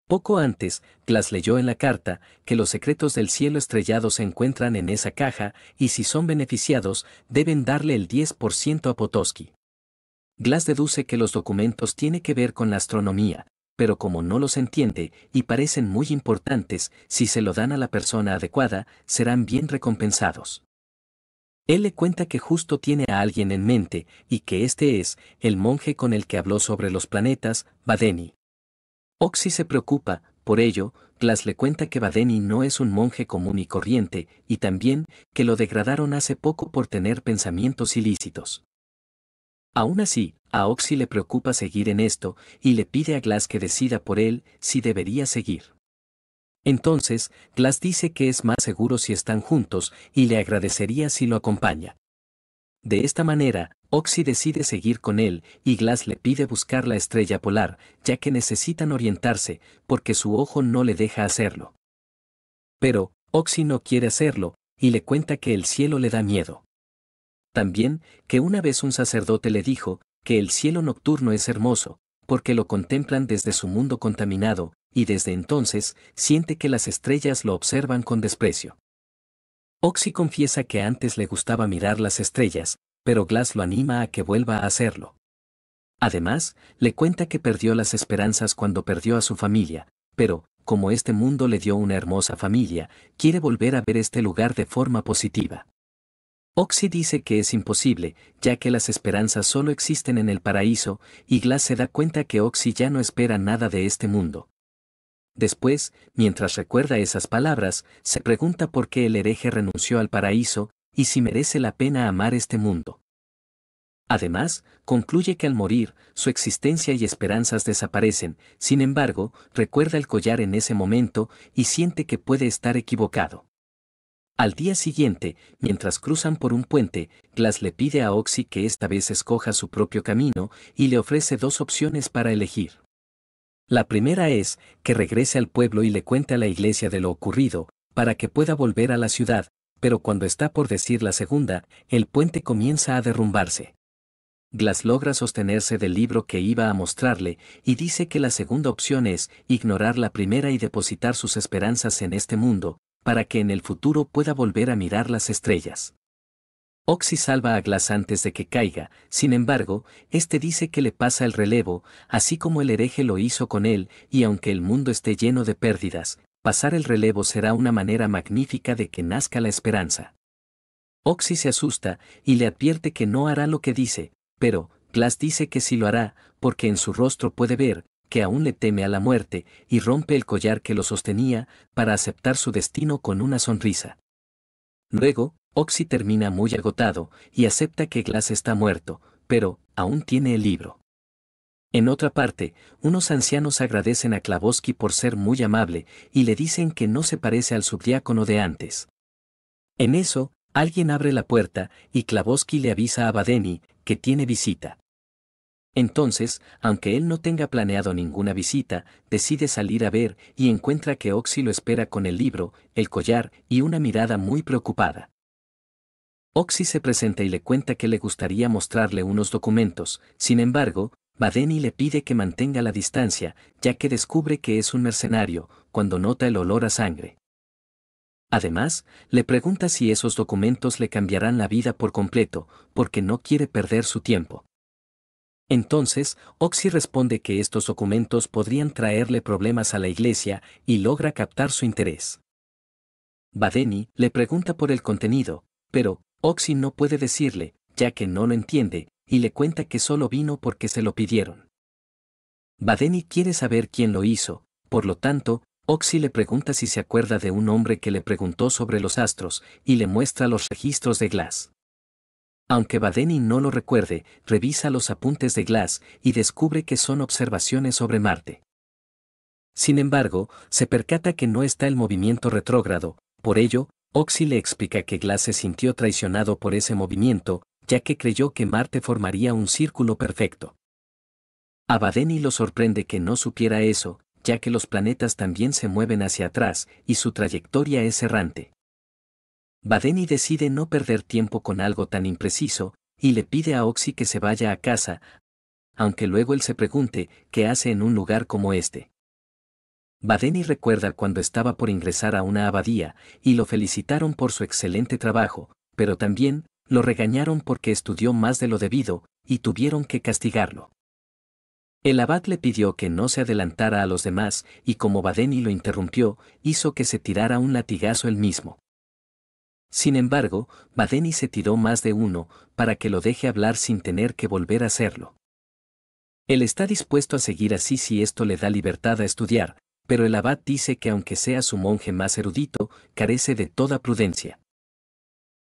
Poco antes, Glass leyó en la carta que los secretos del cielo estrellado se encuentran en esa caja y si son beneficiados, deben darle el 10% a Potosky. Glass deduce que los documentos tienen que ver con la astronomía, pero como no los entiende y parecen muy importantes, si se lo dan a la persona adecuada, serán bien recompensados. Él le cuenta que justo tiene a alguien en mente y que este es el monje con el que habló sobre los planetas, Badeni. Oxy se preocupa, por ello, Glass le cuenta que Badeni no es un monje común y corriente, y también que lo degradaron hace poco por tener pensamientos ilícitos. Aún así, a Oxy le preocupa seguir en esto, y le pide a Glass que decida por él si debería seguir. Entonces, Glass dice que es más seguro si están juntos, y le agradecería si lo acompaña. De esta manera, Oxy decide seguir con él, y Glass le pide buscar la estrella polar, ya que necesitan orientarse, porque su ojo no le deja hacerlo. Pero, Oxy no quiere hacerlo, y le cuenta que el cielo le da miedo. También, que una vez un sacerdote le dijo, que el cielo nocturno es hermoso, porque lo contemplan desde su mundo contaminado, y desde entonces, siente que las estrellas lo observan con desprecio. Oxy confiesa que antes le gustaba mirar las estrellas, pero Glass lo anima a que vuelva a hacerlo. Además, le cuenta que perdió las esperanzas cuando perdió a su familia, pero, como este mundo le dio una hermosa familia, quiere volver a ver este lugar de forma positiva. Oxy dice que es imposible, ya que las esperanzas solo existen en el paraíso, y Glass se da cuenta que Oxy ya no espera nada de este mundo. Después, mientras recuerda esas palabras, se pregunta por qué el hereje renunció al paraíso, y si merece la pena amar este mundo. Además, concluye que al morir, su existencia y esperanzas desaparecen, sin embargo, recuerda el collar en ese momento, y siente que puede estar equivocado. Al día siguiente, mientras cruzan por un puente, Glass le pide a Oxy que esta vez escoja su propio camino, y le ofrece 2 opciones para elegir. La primera es, que regrese al pueblo y le cuente a la iglesia de lo ocurrido, para que pueda volver a la ciudad, pero cuando está por decir la segunda, el puente comienza a derrumbarse. Glass logra sostenerse del libro que iba a mostrarle, y dice que la segunda opción es, ignorar la primera y depositar sus esperanzas en este mundo, para que en el futuro pueda volver a mirar las estrellas. Oxy salva a Glass antes de que caiga, sin embargo, este dice que le pasa el relevo, así como el hereje lo hizo con él, y aunque el mundo esté lleno de pérdidas, pasar el relevo será una manera magnífica de que nazca la esperanza. Oxy se asusta, y le advierte que no hará lo que dice, pero, Glass dice que sí lo hará, porque en su rostro puede ver, que aún le teme a la muerte, y rompe el collar que lo sostenía, para aceptar su destino con una sonrisa. Luego, Oxy termina muy agotado, y acepta que Glass está muerto, pero, aún tiene el libro. En otra parte, unos ancianos agradecen a Klabowski por ser muy amable, y le dicen que no se parece al subdiácono de antes. En eso, Alguien abre la puerta y Klabowski le avisa a Badeni que tiene visita. Entonces, aunque él no tenga planeado ninguna visita, decide salir a ver y encuentra que Oxy lo espera con el libro, el collar y una mirada muy preocupada. Oxy se presenta y le cuenta que le gustaría mostrarle unos documentos, sin embargo, Badeni le pide que mantenga la distancia, ya que descubre que es un mercenario, cuando nota el olor a sangre. Además, le pregunta si esos documentos le cambiarán la vida por completo, porque no quiere perder su tiempo. Entonces, Oxy responde que estos documentos podrían traerle problemas a la iglesia y logra captar su interés. Badeni le pregunta por el contenido, pero Oxy no puede decirle, ya que no lo entiende, y le cuenta que solo vino porque se lo pidieron. Badeni quiere saber quién lo hizo, por lo tanto, Oxy le pregunta si se acuerda de un hombre que le preguntó sobre los astros, y le muestra los registros de Glass. Aunque Badeni no lo recuerde, revisa los apuntes de Glass y descubre que son observaciones sobre Marte. Sin embargo, se percata que no está el movimiento retrógrado, por ello, Oxy le explica que Glass se sintió traicionado por ese movimiento, ya que creyó que Marte formaría un círculo perfecto. A Badeni lo sorprende que no supiera eso, ya que los planetas también se mueven hacia atrás y su trayectoria es errante. Badeni decide no perder tiempo con algo tan impreciso, y le pide a Oxy que se vaya a casa, aunque luego él se pregunte qué hace en un lugar como este. Badeni recuerda cuando estaba por ingresar a una abadía, y lo felicitaron por su excelente trabajo, pero también lo regañaron porque estudió más de lo debido, y tuvieron que castigarlo. El abad le pidió que no se adelantara a los demás, y como Badeni lo interrumpió, hizo que se tirara un latigazo él mismo. Sin embargo, Badeni se tiró más de uno, para que lo deje hablar sin tener que volver a hacerlo. Él está dispuesto a seguir así si esto le da libertad a estudiar, pero el abad dice que aunque sea su monje más erudito, carece de toda prudencia.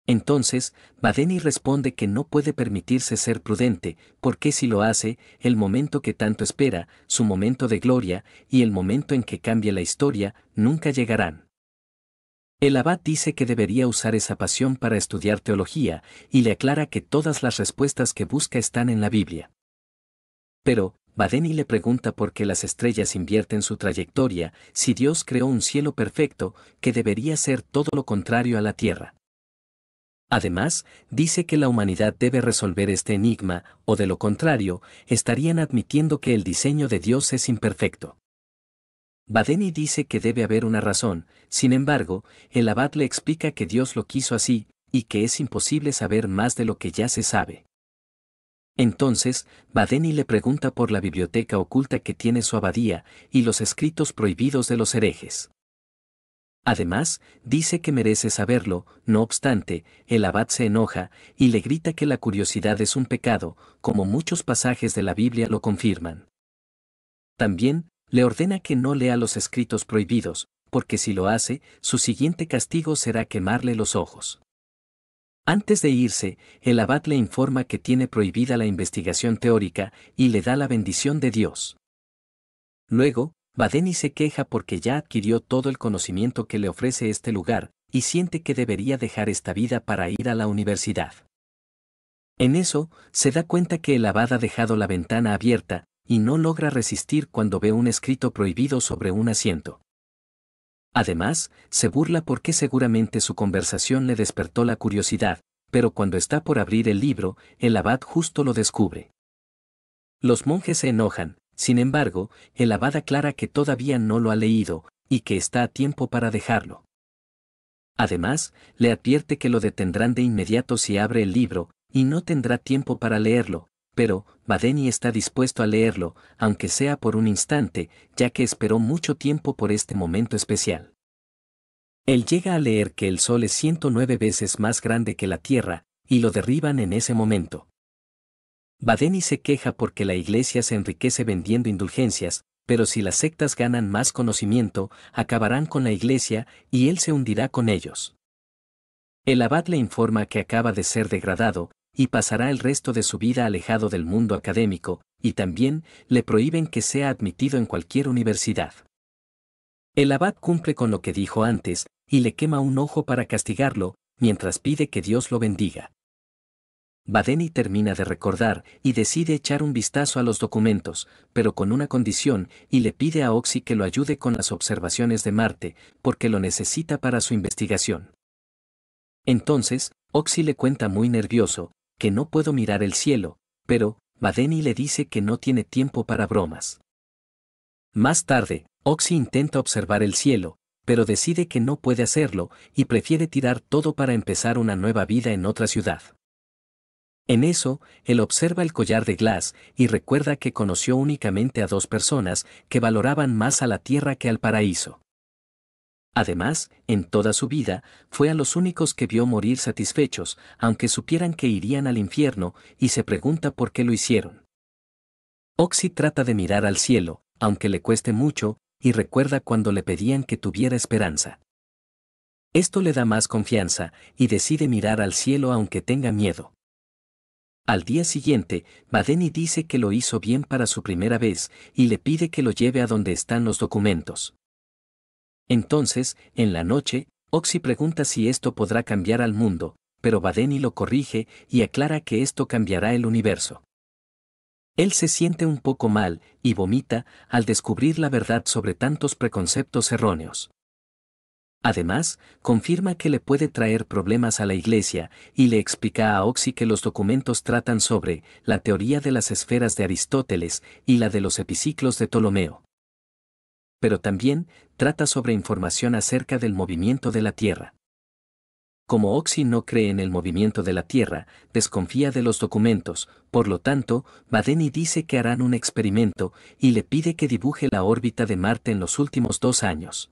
Entonces, Badeni responde que no puede permitirse ser prudente, porque si lo hace, el momento que tanto espera, su momento de gloria, y el momento en que cambie la historia, nunca llegarán. El abad dice que debería usar esa pasión para estudiar teología, y le aclara que todas las respuestas que busca están en la Biblia. Pero, Badeni le pregunta por qué las estrellas invierten su trayectoria, si Dios creó un cielo perfecto, que debería ser todo lo contrario a la tierra. Además, dice que la humanidad debe resolver este enigma, o de lo contrario, estarían admitiendo que el diseño de Dios es imperfecto. Badeni dice que debe haber una razón, sin embargo, el abad le explica que Dios lo quiso así, y que es imposible saber más de lo que ya se sabe. Entonces, Badeni le pregunta por la biblioteca oculta que tiene su abadía, y los escritos prohibidos de los herejes. Además, dice que merece saberlo, no obstante, el abad se enoja, y le grita que la curiosidad es un pecado, como muchos pasajes de la Biblia lo confirman. También, le ordena que no lea los escritos prohibidos, porque si lo hace, su siguiente castigo será quemarle los ojos. Antes de irse, el abad le informa que tiene prohibida la investigación teórica y le da la bendición de Dios. Luego, Badeni se queja porque ya adquirió todo el conocimiento que le ofrece este lugar, y siente que debería dejar esta vida para ir a la universidad. En eso, se da cuenta que el abad ha dejado la ventana abierta, y no logra resistir cuando ve un escrito prohibido sobre un asiento. Además, se burla porque seguramente su conversación le despertó la curiosidad, pero cuando está por abrir el libro, el abad justo lo descubre. Los monjes se enojan, sin embargo, el abad aclara que todavía no lo ha leído, y que está a tiempo para dejarlo. Además, le advierte que lo detendrán de inmediato si abre el libro, y no tendrá tiempo para leerlo, pero Badeni está dispuesto a leerlo, aunque sea por un instante, ya que esperó mucho tiempo por este momento especial. Él llega a leer que el Sol es 109 veces más grande que la Tierra, y lo derriban en ese momento. Badeni se queja porque la Iglesia se enriquece vendiendo indulgencias, pero si las sectas ganan más conocimiento, acabarán con la Iglesia, y él se hundirá con ellos. El abad le informa que acaba de ser degradado, y pasará el resto de su vida alejado del mundo académico, y también le prohíben que sea admitido en cualquier universidad. El abad cumple con lo que dijo antes, y le quema un ojo para castigarlo, mientras pide que Dios lo bendiga. Badeni termina de recordar y decide echar un vistazo a los documentos, pero con una condición, y le pide a Oxy que lo ayude con las observaciones de Marte, porque lo necesita para su investigación. Entonces, Oxy le cuenta muy nervioso, que no puedo mirar el cielo, pero, Badeni le dice que no tiene tiempo para bromas. Más tarde, Oxy intenta observar el cielo, pero decide que no puede hacerlo, y prefiere tirar todo para empezar una nueva vida en otra ciudad. En eso, él observa el collar de Glass y recuerda que conoció únicamente a 2 personas que valoraban más a la tierra que al paraíso. Además, en toda su vida, fue a los únicos que vio morir satisfechos, aunque supieran que irían al infierno, y se pregunta por qué lo hicieron. Oxy trata de mirar al cielo, aunque le cueste mucho, y recuerda cuando le pedían que tuviera esperanza. Esto le da más confianza, y decide mirar al cielo aunque tenga miedo. Al día siguiente, Badeni dice que lo hizo bien para su primera vez, y le pide que lo lleve a donde están los documentos. Entonces, en la noche, Oxy pregunta si esto podrá cambiar al mundo, pero Badeni lo corrige y aclara que esto cambiará el universo. Él se siente un poco mal, y vomita, al descubrir la verdad sobre tantos preconceptos erróneos. Además, confirma que le puede traer problemas a la Iglesia, y le explica a Oxy que los documentos tratan sobre la teoría de las esferas de Aristóteles y la de los epiciclos de Ptolomeo. Pero también trata sobre información acerca del movimiento de la Tierra. Como Oxy no cree en el movimiento de la Tierra, desconfía de los documentos, por lo tanto, Badeni dice que harán un experimento, y le pide que dibuje la órbita de Marte en los últimos 2 años.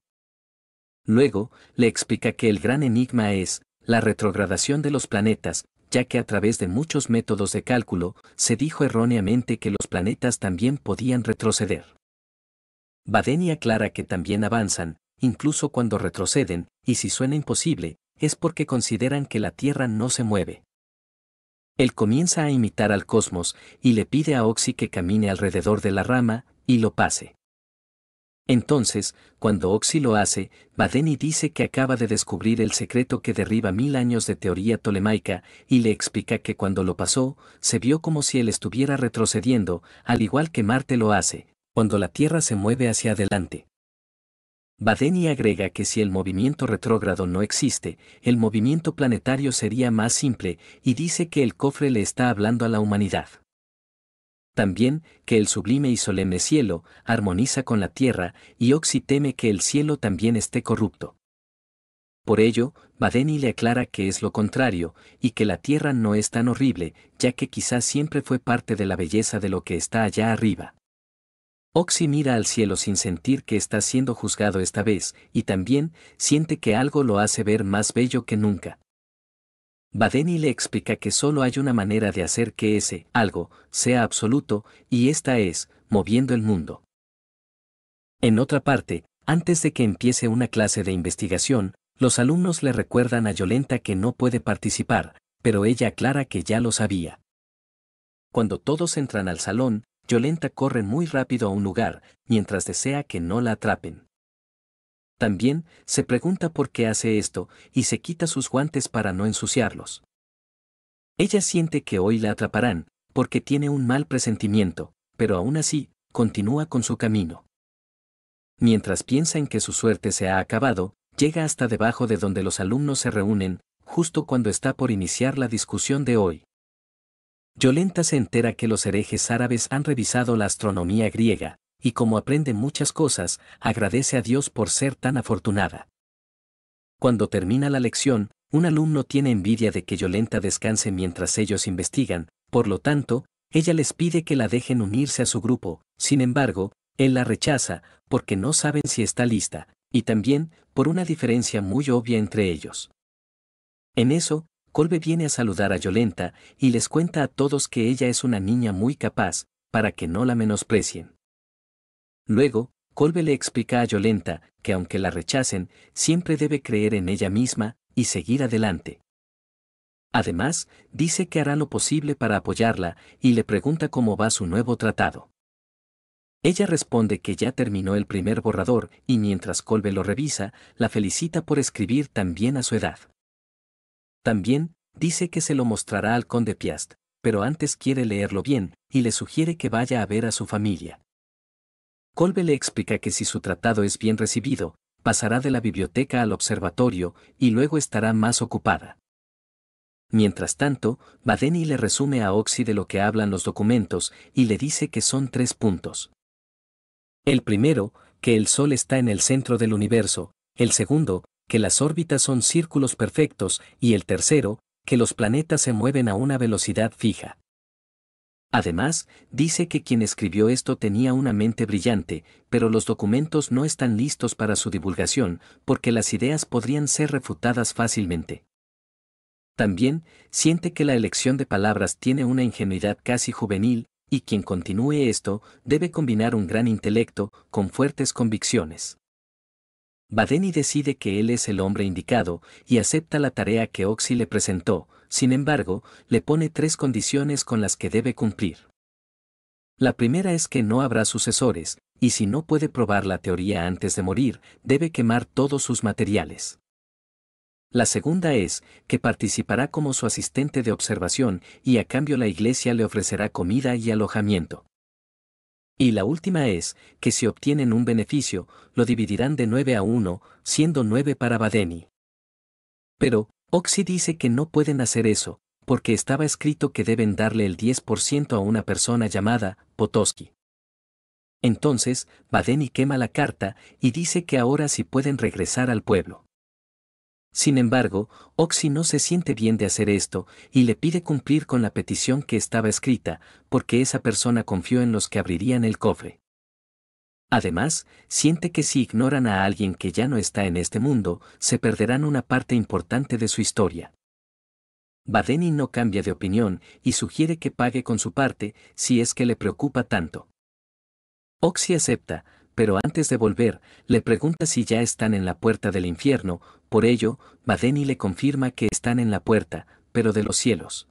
Luego, le explica que el gran enigma es la retrogradación de los planetas, ya que a través de muchos métodos de cálculo, se dijo erróneamente que los planetas también podían retroceder. Badeni aclara que también avanzan, incluso cuando retroceden, y si suena imposible, es porque consideran que la Tierra no se mueve. Él comienza a imitar al cosmos, y le pide a Oxy que camine alrededor de la rama, y lo pase. Entonces, cuando Oxy lo hace, Badeni dice que acaba de descubrir el secreto que derriba 1000 años de teoría tolemaica, y le explica que cuando lo pasó, se vio como si él estuviera retrocediendo, al igual que Marte lo hace, cuando la Tierra se mueve hacia adelante. Badeni agrega que si el movimiento retrógrado no existe, el movimiento planetario sería más simple, y dice que el cofre le está hablando a la humanidad. También, que el sublime y solemne cielo armoniza con la tierra, y Oxy teme que el cielo también esté corrupto. Por ello, Badeni le aclara que es lo contrario, y que la tierra no es tan horrible, ya que quizás siempre fue parte de la belleza de lo que está allá arriba. Oxy mira al cielo sin sentir que está siendo juzgado esta vez, y también siente que algo lo hace ver más bello que nunca. Badeni le explica que solo hay una manera de hacer que ese algo sea absoluto, y esta es, moviendo el mundo. En otra parte, antes de que empiece una clase de investigación, los alumnos le recuerdan a Yolenta que no puede participar, pero ella aclara que ya lo sabía. Cuando todos entran al salón, Yolenta corre muy rápido a un lugar, mientras desea que no la atrapen. También, se pregunta por qué hace esto, y se quita sus guantes para no ensuciarlos. Ella siente que hoy la atraparán, porque tiene un mal presentimiento, pero aún así, continúa con su camino. Mientras piensa en que su suerte se ha acabado, llega hasta debajo de donde los alumnos se reúnen, justo cuando está por iniciar la discusión de hoy. Yolenta se entera que los herejes árabes han revisado la astronomía griega, y como aprende muchas cosas, agradece a Dios por ser tan afortunada. Cuando termina la lección, un alumno tiene envidia de que Yolenta descanse mientras ellos investigan, por lo tanto, ella les pide que la dejen unirse a su grupo, sin embargo, él la rechaza, porque no saben si está lista, y también, por una diferencia muy obvia entre ellos. En eso, Kolbe viene a saludar a Yolenta, y les cuenta a todos que ella es una niña muy capaz, para que no la menosprecien. Luego, Kolbe le explica a Yolenta que aunque la rechacen, siempre debe creer en ella misma y seguir adelante. Además, dice que hará lo posible para apoyarla y le pregunta cómo va su nuevo tratado. Ella responde que ya terminó el primer borrador y mientras Kolbe lo revisa, la felicita por escribir tan bien a su edad. También, dice que se lo mostrará al conde Piast, pero antes quiere leerlo bien, y le sugiere que vaya a ver a su familia. Kolbe le explica que si su tratado es bien recibido, pasará de la biblioteca al observatorio, y luego estará más ocupada. Mientras tanto, Badeni le resume a Oxy de lo que hablan los documentos, y le dice que son 3 puntos. El primero, que el Sol está en el centro del universo; el segundo, que las órbitas son círculos perfectos; y el tercero, que los planetas se mueven a una velocidad fija. Además, dice que quien escribió esto tenía una mente brillante, pero los documentos no están listos para su divulgación, porque las ideas podrían ser refutadas fácilmente. También, siente que la elección de palabras tiene una ingenuidad casi juvenil, y quien continúe esto, debe combinar un gran intelecto, con fuertes convicciones. Badeni decide que él es el hombre indicado, y acepta la tarea que Oxy le presentó; sin embargo, le pone 3 condiciones con las que debe cumplir. La primera es que no habrá sucesores, y si no puede probar la teoría antes de morir, debe quemar todos sus materiales. La segunda es, que participará como su asistente de observación, y a cambio la Iglesia le ofrecerá comida y alojamiento. Y la última es, que si obtienen un beneficio, lo dividirán de 9-1, siendo 9 para Badeni. Pero, Oxy dice que no pueden hacer eso, porque estaba escrito que deben darle el 10% a una persona llamada Potosky. Entonces, Badeni quema la carta, y dice que ahora sí pueden regresar al pueblo. Sin embargo, Oxy no se siente bien de hacer esto, y le pide cumplir con la petición que estaba escrita, porque esa persona confió en los que abrirían el cofre. Además, siente que si ignoran a alguien que ya no está en este mundo, se perderán una parte importante de su historia. Badeni no cambia de opinión, y sugiere que pague con su parte, si es que le preocupa tanto. Oxy acepta, pero antes de volver, le pregunta si ya están en la puerta del infierno; por ello, Badeni le confirma que están en la puerta, pero de los cielos.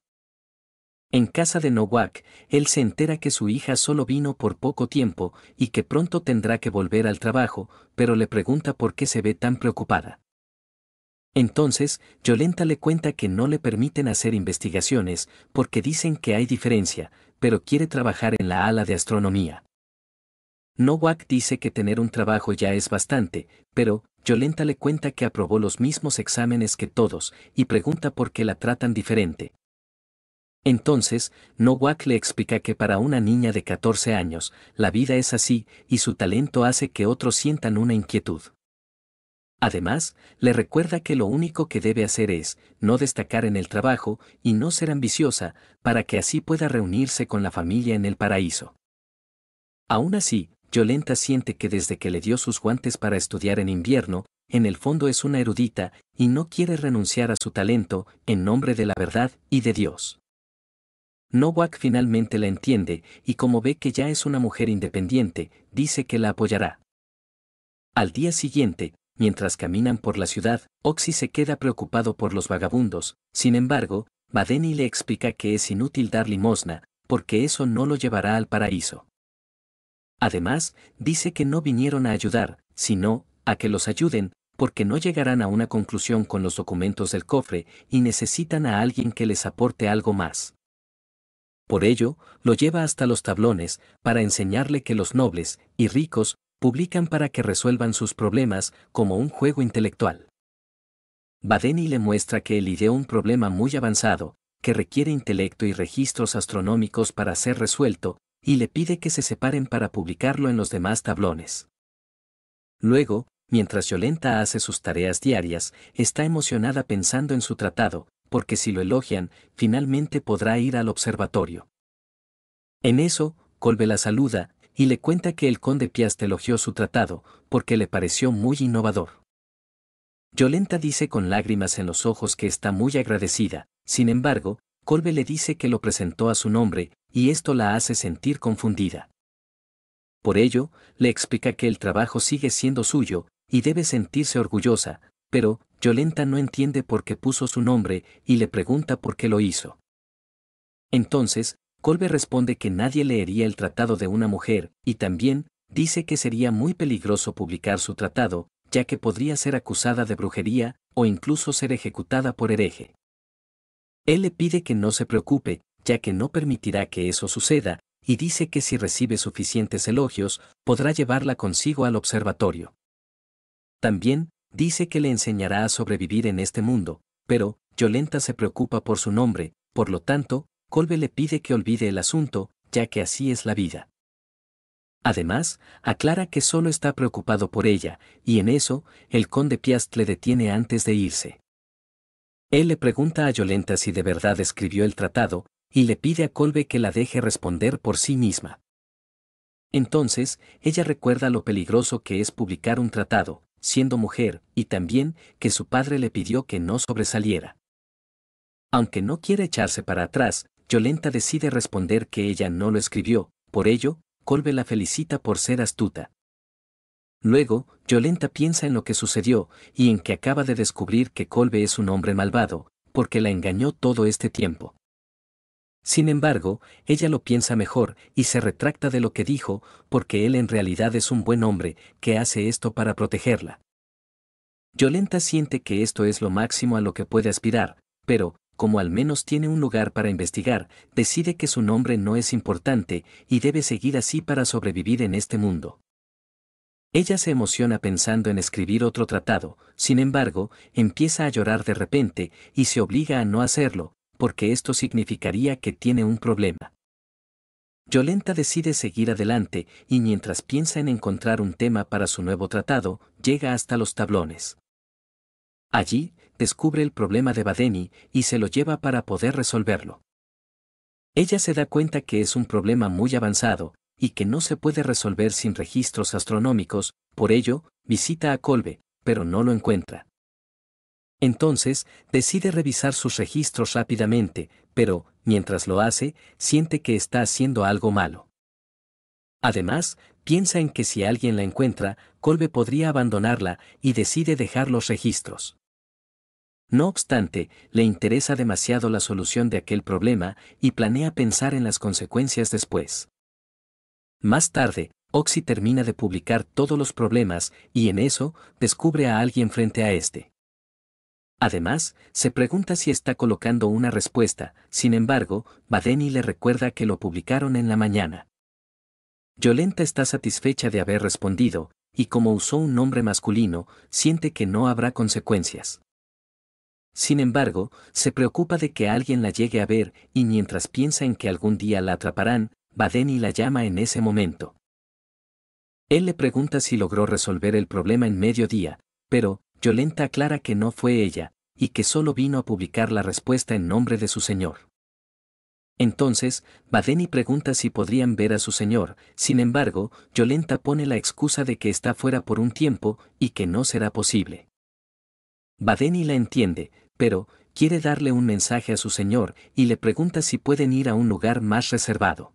En casa de Nowak, él se entera que su hija solo vino por poco tiempo, y que pronto tendrá que volver al trabajo, pero le pregunta por qué se ve tan preocupada. Entonces, Yolenta le cuenta que no le permiten hacer investigaciones, porque dicen que hay diferencia, pero quiere trabajar en la ala de astronomía. Nowak dice que tener un trabajo ya es bastante, pero Yolenta le cuenta que aprobó los mismos exámenes que todos, y pregunta por qué la tratan diferente. Entonces, Nowak le explica que para una niña de 14 años, la vida es así, y su talento hace que otros sientan una inquietud. Además, le recuerda que lo único que debe hacer es no destacar en el trabajo y no ser ambiciosa, para que así pueda reunirse con la familia en el paraíso. Aún así, Yolenta siente que desde que le dio sus guantes para estudiar en invierno, en el fondo es una erudita, y no quiere renunciar a su talento, en nombre de la verdad y de Dios. Nowak finalmente la entiende, y como ve que ya es una mujer independiente, dice que la apoyará. Al día siguiente, mientras caminan por la ciudad, Oxy se queda preocupado por los vagabundos; sin embargo, Badeni le explica que es inútil dar limosna, porque eso no lo llevará al paraíso. Además, dice que no vinieron a ayudar, sino a que los ayuden, porque no llegarán a una conclusión con los documentos del cofre, y necesitan a alguien que les aporte algo más. Por ello, lo lleva hasta los tablones, para enseñarle que los nobles y ricos publican para que resuelvan sus problemas, como un juego intelectual. Badeni le muestra que él ideó un problema muy avanzado, que requiere intelecto y registros astronómicos para ser resuelto, y le pide que se separen para publicarlo en los demás tablones. Luego, mientras Yolenta hace sus tareas diarias, está emocionada pensando en su tratado, porque si lo elogian, finalmente podrá ir al observatorio. En eso, Kolbe la saluda, y le cuenta que el conde Piast elogió su tratado, porque le pareció muy innovador. Yolenta dice con lágrimas en los ojos que está muy agradecida; sin embargo, Kolbe le dice que lo presentó a su nombre, y esto la hace sentir confundida. Por ello, le explica que el trabajo sigue siendo suyo, y debe sentirse orgullosa, pero Yolenta no entiende por qué puso su nombre, y le pregunta por qué lo hizo. Entonces, Kolbe responde que nadie leería el tratado de una mujer, y también dice que sería muy peligroso publicar su tratado, ya que podría ser acusada de brujería, o incluso ser ejecutada por hereje. Él le pide que no se preocupe, ya que no permitirá que eso suceda, y dice que si recibe suficientes elogios, podrá llevarla consigo al observatorio. También, dice que le enseñará a sobrevivir en este mundo, pero, Yolenta se preocupa por su nombre, por lo tanto, Kolbe le pide que olvide el asunto, ya que así es la vida. Además, aclara que solo está preocupado por ella, y en eso, el conde Piast le detiene antes de irse. Él le pregunta a Yolenta si de verdad escribió el tratado, y le pide a Kolbe que la deje responder por sí misma. Entonces, ella recuerda lo peligroso que es publicar un tratado, siendo mujer, y también que su padre le pidió que no sobresaliera. Aunque no quiere echarse para atrás, Yolenta decide responder que ella no lo escribió, por ello, Kolbe la felicita por ser astuta. Luego, Yolenta piensa en lo que sucedió, y en que acaba de descubrir que Kolbe es un hombre malvado, porque la engañó todo este tiempo. Sin embargo, ella lo piensa mejor, y se retracta de lo que dijo, porque él en realidad es un buen hombre, que hace esto para protegerla. Yolenta siente que esto es lo máximo a lo que puede aspirar, pero, como al menos tiene un lugar para investigar, decide que su nombre no es importante, y debe seguir así para sobrevivir en este mundo. Ella se emociona pensando en escribir otro tratado, sin embargo, empieza a llorar de repente, y se obliga a no hacerlo, porque esto significaría que tiene un problema. Yolenta decide seguir adelante, y mientras piensa en encontrar un tema para su nuevo tratado, llega hasta los tablones. Allí, descubre el problema de Badeni, y se lo lleva para poder resolverlo. Ella se da cuenta que es un problema muy avanzado, y que no se puede resolver sin registros astronómicos, por ello, visita a Kolbe, pero no lo encuentra. Entonces, decide revisar sus registros rápidamente, pero, mientras lo hace, siente que está haciendo algo malo. Además, piensa en que si alguien la encuentra, Kolbe podría abandonarla, y decide dejar los registros. No obstante, le interesa demasiado la solución de aquel problema, y planea pensar en las consecuencias después. Más tarde, Oxy termina de publicar todos los problemas, y en eso, descubre a alguien frente a este. Además, se pregunta si está colocando una respuesta, sin embargo, Badeni le recuerda que lo publicaron en la mañana. Yolenta está satisfecha de haber respondido, y como usó un nombre masculino, siente que no habrá consecuencias. Sin embargo, se preocupa de que alguien la llegue a ver, y mientras piensa en que algún día la atraparán, Badeni la llama en ese momento. Él le pregunta si logró resolver el problema en mediodía, pero, Yolenta aclara que no fue ella, y que solo vino a publicar la respuesta en nombre de su señor. Entonces, Badeni pregunta si podrían ver a su señor, sin embargo, Yolenta pone la excusa de que está fuera por un tiempo, y que no será posible. Badeni la entiende, pero, quiere darle un mensaje a su señor, y le pregunta si pueden ir a un lugar más reservado.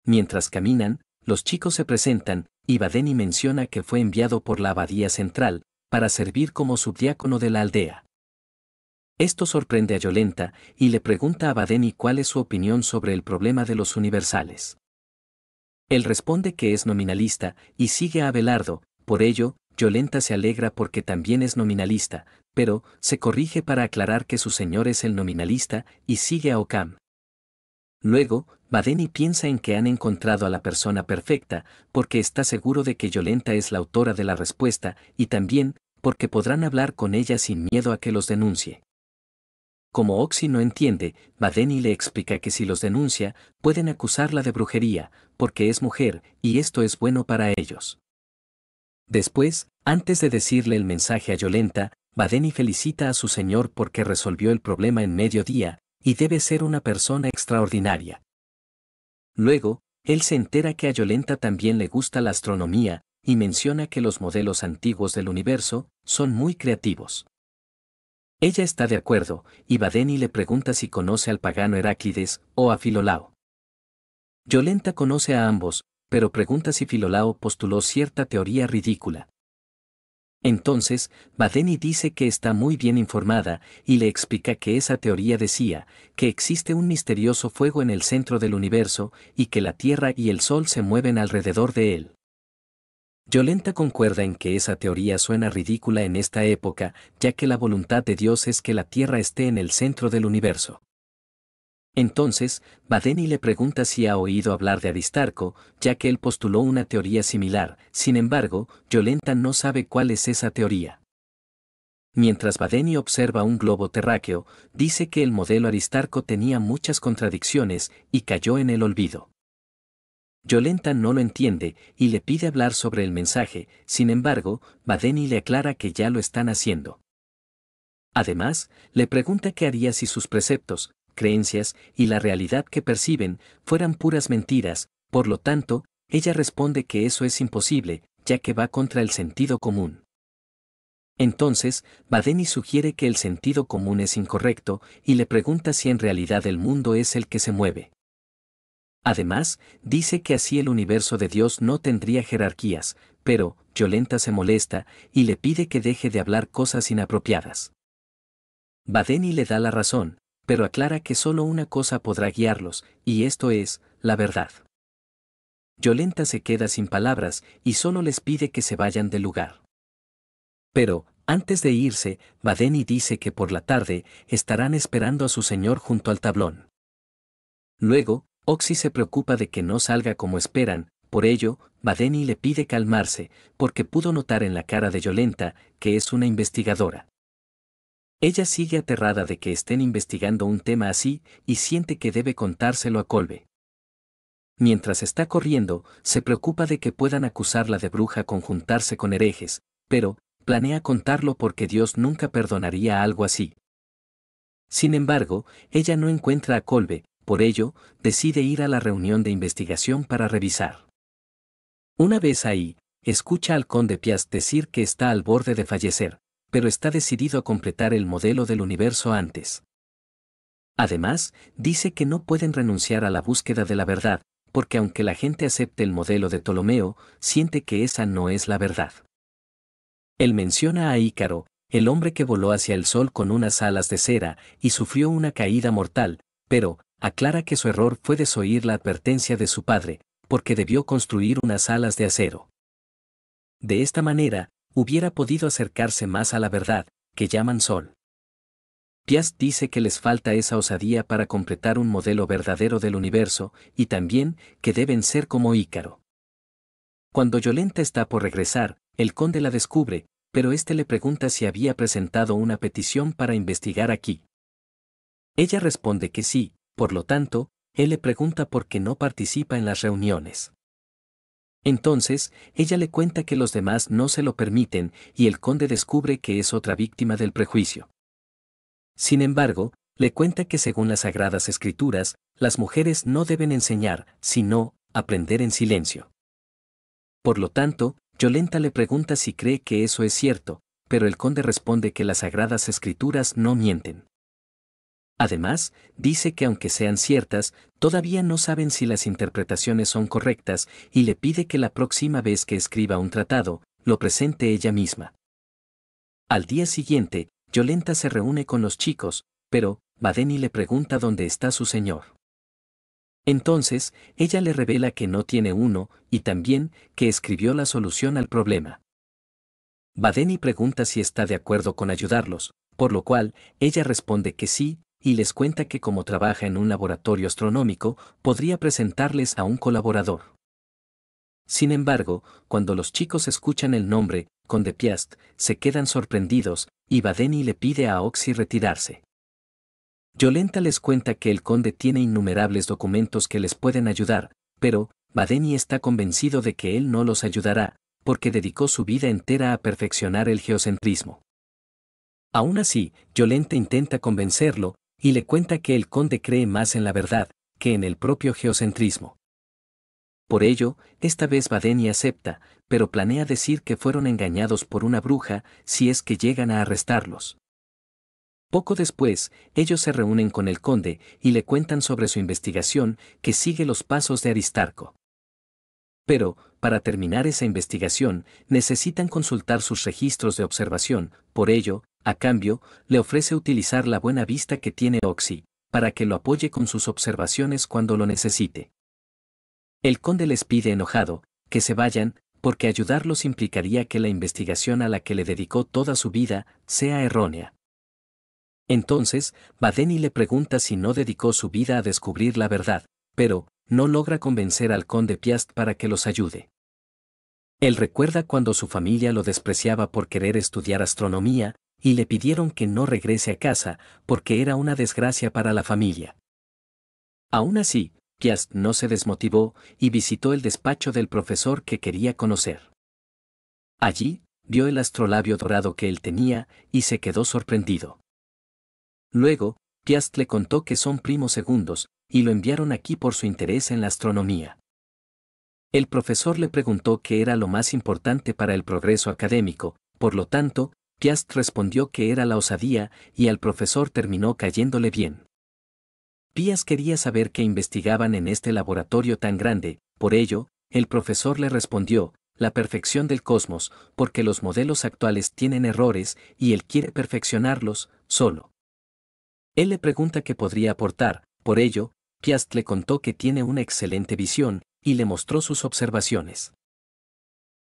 Mientras caminan, los chicos se presentan, y Badeni menciona que fue enviado por la abadía central, para servir como subdiácono de la aldea. Esto sorprende a Yolenta, y le pregunta a Badeni cuál es su opinión sobre el problema de los universales. Él responde que es nominalista, y sigue a Abelardo, por ello, Yolenta se alegra porque también es nominalista, pero, se corrige para aclarar que su señor es el nominalista, y sigue a Occam. Luego, Badeni piensa en que han encontrado a la persona perfecta, porque está seguro de que Yolenta es la autora de la respuesta, y también, porque podrán hablar con ella sin miedo a que los denuncie. Como Oxy no entiende, Badeni le explica que si los denuncia, pueden acusarla de brujería, porque es mujer, y esto es bueno para ellos. Después, antes de decirle el mensaje a Yolenta, Badeni felicita a su señor porque resolvió el problema en mediodía, y debe ser una persona extraordinaria. Luego, él se entera que a Yolenta también le gusta la astronomía, y menciona que los modelos antiguos del universo son muy creativos. Ella está de acuerdo, y Badeni le pregunta si conoce al pagano Heráclides o a Filolao. Yolenta conoce a ambos, pero pregunta si Filolao postuló cierta teoría ridícula. Entonces, Badeni dice que está muy bien informada, y le explica que esa teoría decía que existe un misterioso fuego en el centro del universo, y que la Tierra y el Sol se mueven alrededor de él. Yolenta concuerda en que esa teoría suena ridícula en esta época, ya que la voluntad de Dios es que la Tierra esté en el centro del universo. Entonces, Badeni le pregunta si ha oído hablar de Aristarco, ya que él postuló una teoría similar. Sin embargo, Yolenta no sabe cuál es esa teoría. Mientras Badeni observa un globo terráqueo, dice que el modelo Aristarco tenía muchas contradicciones y cayó en el olvido. Yolenta no lo entiende y le pide hablar sobre el mensaje. Sin embargo, Badeni le aclara que ya lo están haciendo. Además, le pregunta qué haría si sus preceptos, creencias y la realidad que perciben fueran puras mentiras. Por lo tanto, ella responde que eso es imposible, ya que va contra el sentido común. Entonces, Badeni sugiere que el sentido común es incorrecto y le pregunta si en realidad el mundo es el que se mueve. Además, dice que así el universo de Dios no tendría jerarquías, pero Yolenta se molesta y le pide que deje de hablar cosas inapropiadas. Badeni le da la razón, pero aclara que solo una cosa podrá guiarlos, y esto es, la verdad. Yolenta se queda sin palabras y solo les pide que se vayan del lugar. Pero, antes de irse, Badeni dice que por la tarde estarán esperando a su señor junto al tablón. Luego, Oxy se preocupa de que no salga como esperan, por ello, Badeni le pide calmarse, porque pudo notar en la cara de Yolenta que es una investigadora. Ella sigue aterrada de que estén investigando un tema así y siente que debe contárselo a Kolbe. Mientras está corriendo, se preocupa de que puedan acusarla de bruja con juntarse con herejes, pero planea contarlo porque Dios nunca perdonaría algo así. Sin embargo, ella no encuentra a Kolbe, por ello, decide ir a la reunión de investigación para revisar. Una vez ahí, escucha al conde Piast decir que está al borde de fallecer, pero está decidido a completar el modelo del universo antes. Además, dice que no pueden renunciar a la búsqueda de la verdad, porque aunque la gente acepte el modelo de Ptolomeo, siente que esa no es la verdad. Él menciona a Ícaro, el hombre que voló hacia el sol con unas alas de cera y sufrió una caída mortal, pero aclara que su error fue desoír la advertencia de su padre, porque debió construir unas alas de acero. De esta manera, hubiera podido acercarse más a la verdad, que llaman sol. Piast dice que les falta esa osadía para completar un modelo verdadero del universo, y también que deben ser como Ícaro. Cuando Yolenta está por regresar, el conde la descubre, pero éste le pregunta si había presentado una petición para investigar aquí. Ella responde que sí, por lo tanto, él le pregunta por qué no participa en las reuniones. Entonces, ella le cuenta que los demás no se lo permiten y el conde descubre que es otra víctima del prejuicio. Sin embargo, le cuenta que según las Sagradas Escrituras, las mujeres no deben enseñar, sino aprender en silencio. Por lo tanto, Yolenta le pregunta si cree que eso es cierto, pero el conde responde que las Sagradas Escrituras no mienten. Además, dice que aunque sean ciertas, todavía no saben si las interpretaciones son correctas y le pide que la próxima vez que escriba un tratado, lo presente ella misma. Al día siguiente, Yolenta se reúne con los chicos, pero Badeni le pregunta dónde está su señor. Entonces, ella le revela que no tiene uno y también que escribió la solución al problema. Badeni pregunta si está de acuerdo con ayudarlos, por lo cual ella responde que sí, y les cuenta que como trabaja en un laboratorio astronómico, podría presentarles a un colaborador. Sin embargo, cuando los chicos escuchan el nombre, Conde Piast, se quedan sorprendidos, y Badeni le pide a Oxy retirarse. Yolenta les cuenta que el conde tiene innumerables documentos que les pueden ayudar, pero Badeni está convencido de que él no los ayudará, porque dedicó su vida entera a perfeccionar el geocentrismo. Aún así, Yolenta intenta convencerlo, y le cuenta que el conde cree más en la verdad, que en el propio geocentrismo. Por ello, esta vez Badeni acepta, pero planea decir que fueron engañados por una bruja si es que llegan a arrestarlos. Poco después, ellos se reúnen con el conde y le cuentan sobre su investigación que sigue los pasos de Aristarco. Pero, para terminar esa investigación, necesitan consultar sus registros de observación, por ello, a cambio, le ofrece utilizar la buena vista que tiene Oxy, para que lo apoye con sus observaciones cuando lo necesite. El conde les pide enojado, que se vayan, porque ayudarlos implicaría que la investigación a la que le dedicó toda su vida sea errónea. Entonces, Badeni le pregunta si no dedicó su vida a descubrir la verdad, pero no logra convencer al conde Piast para que los ayude. Él recuerda cuando su familia lo despreciaba por querer estudiar astronomía, y le pidieron que no regrese a casa, porque era una desgracia para la familia. Aún así, Piast no se desmotivó y visitó el despacho del profesor que quería conocer. Allí, vio el astrolabio dorado que él tenía y se quedó sorprendido. Luego, Piast le contó que son primos segundos, y lo enviaron aquí por su interés en la astronomía. El profesor le preguntó qué era lo más importante para el progreso académico, por lo tanto, Piast respondió que era la osadía, y al profesor terminó cayéndole bien. Piast quería saber qué investigaban en este laboratorio tan grande, por ello, el profesor le respondió, la perfección del cosmos, porque los modelos actuales tienen errores, y él quiere perfeccionarlos, solo. Él le pregunta qué podría aportar, por ello, Piast le contó que tiene una excelente visión, y le mostró sus observaciones.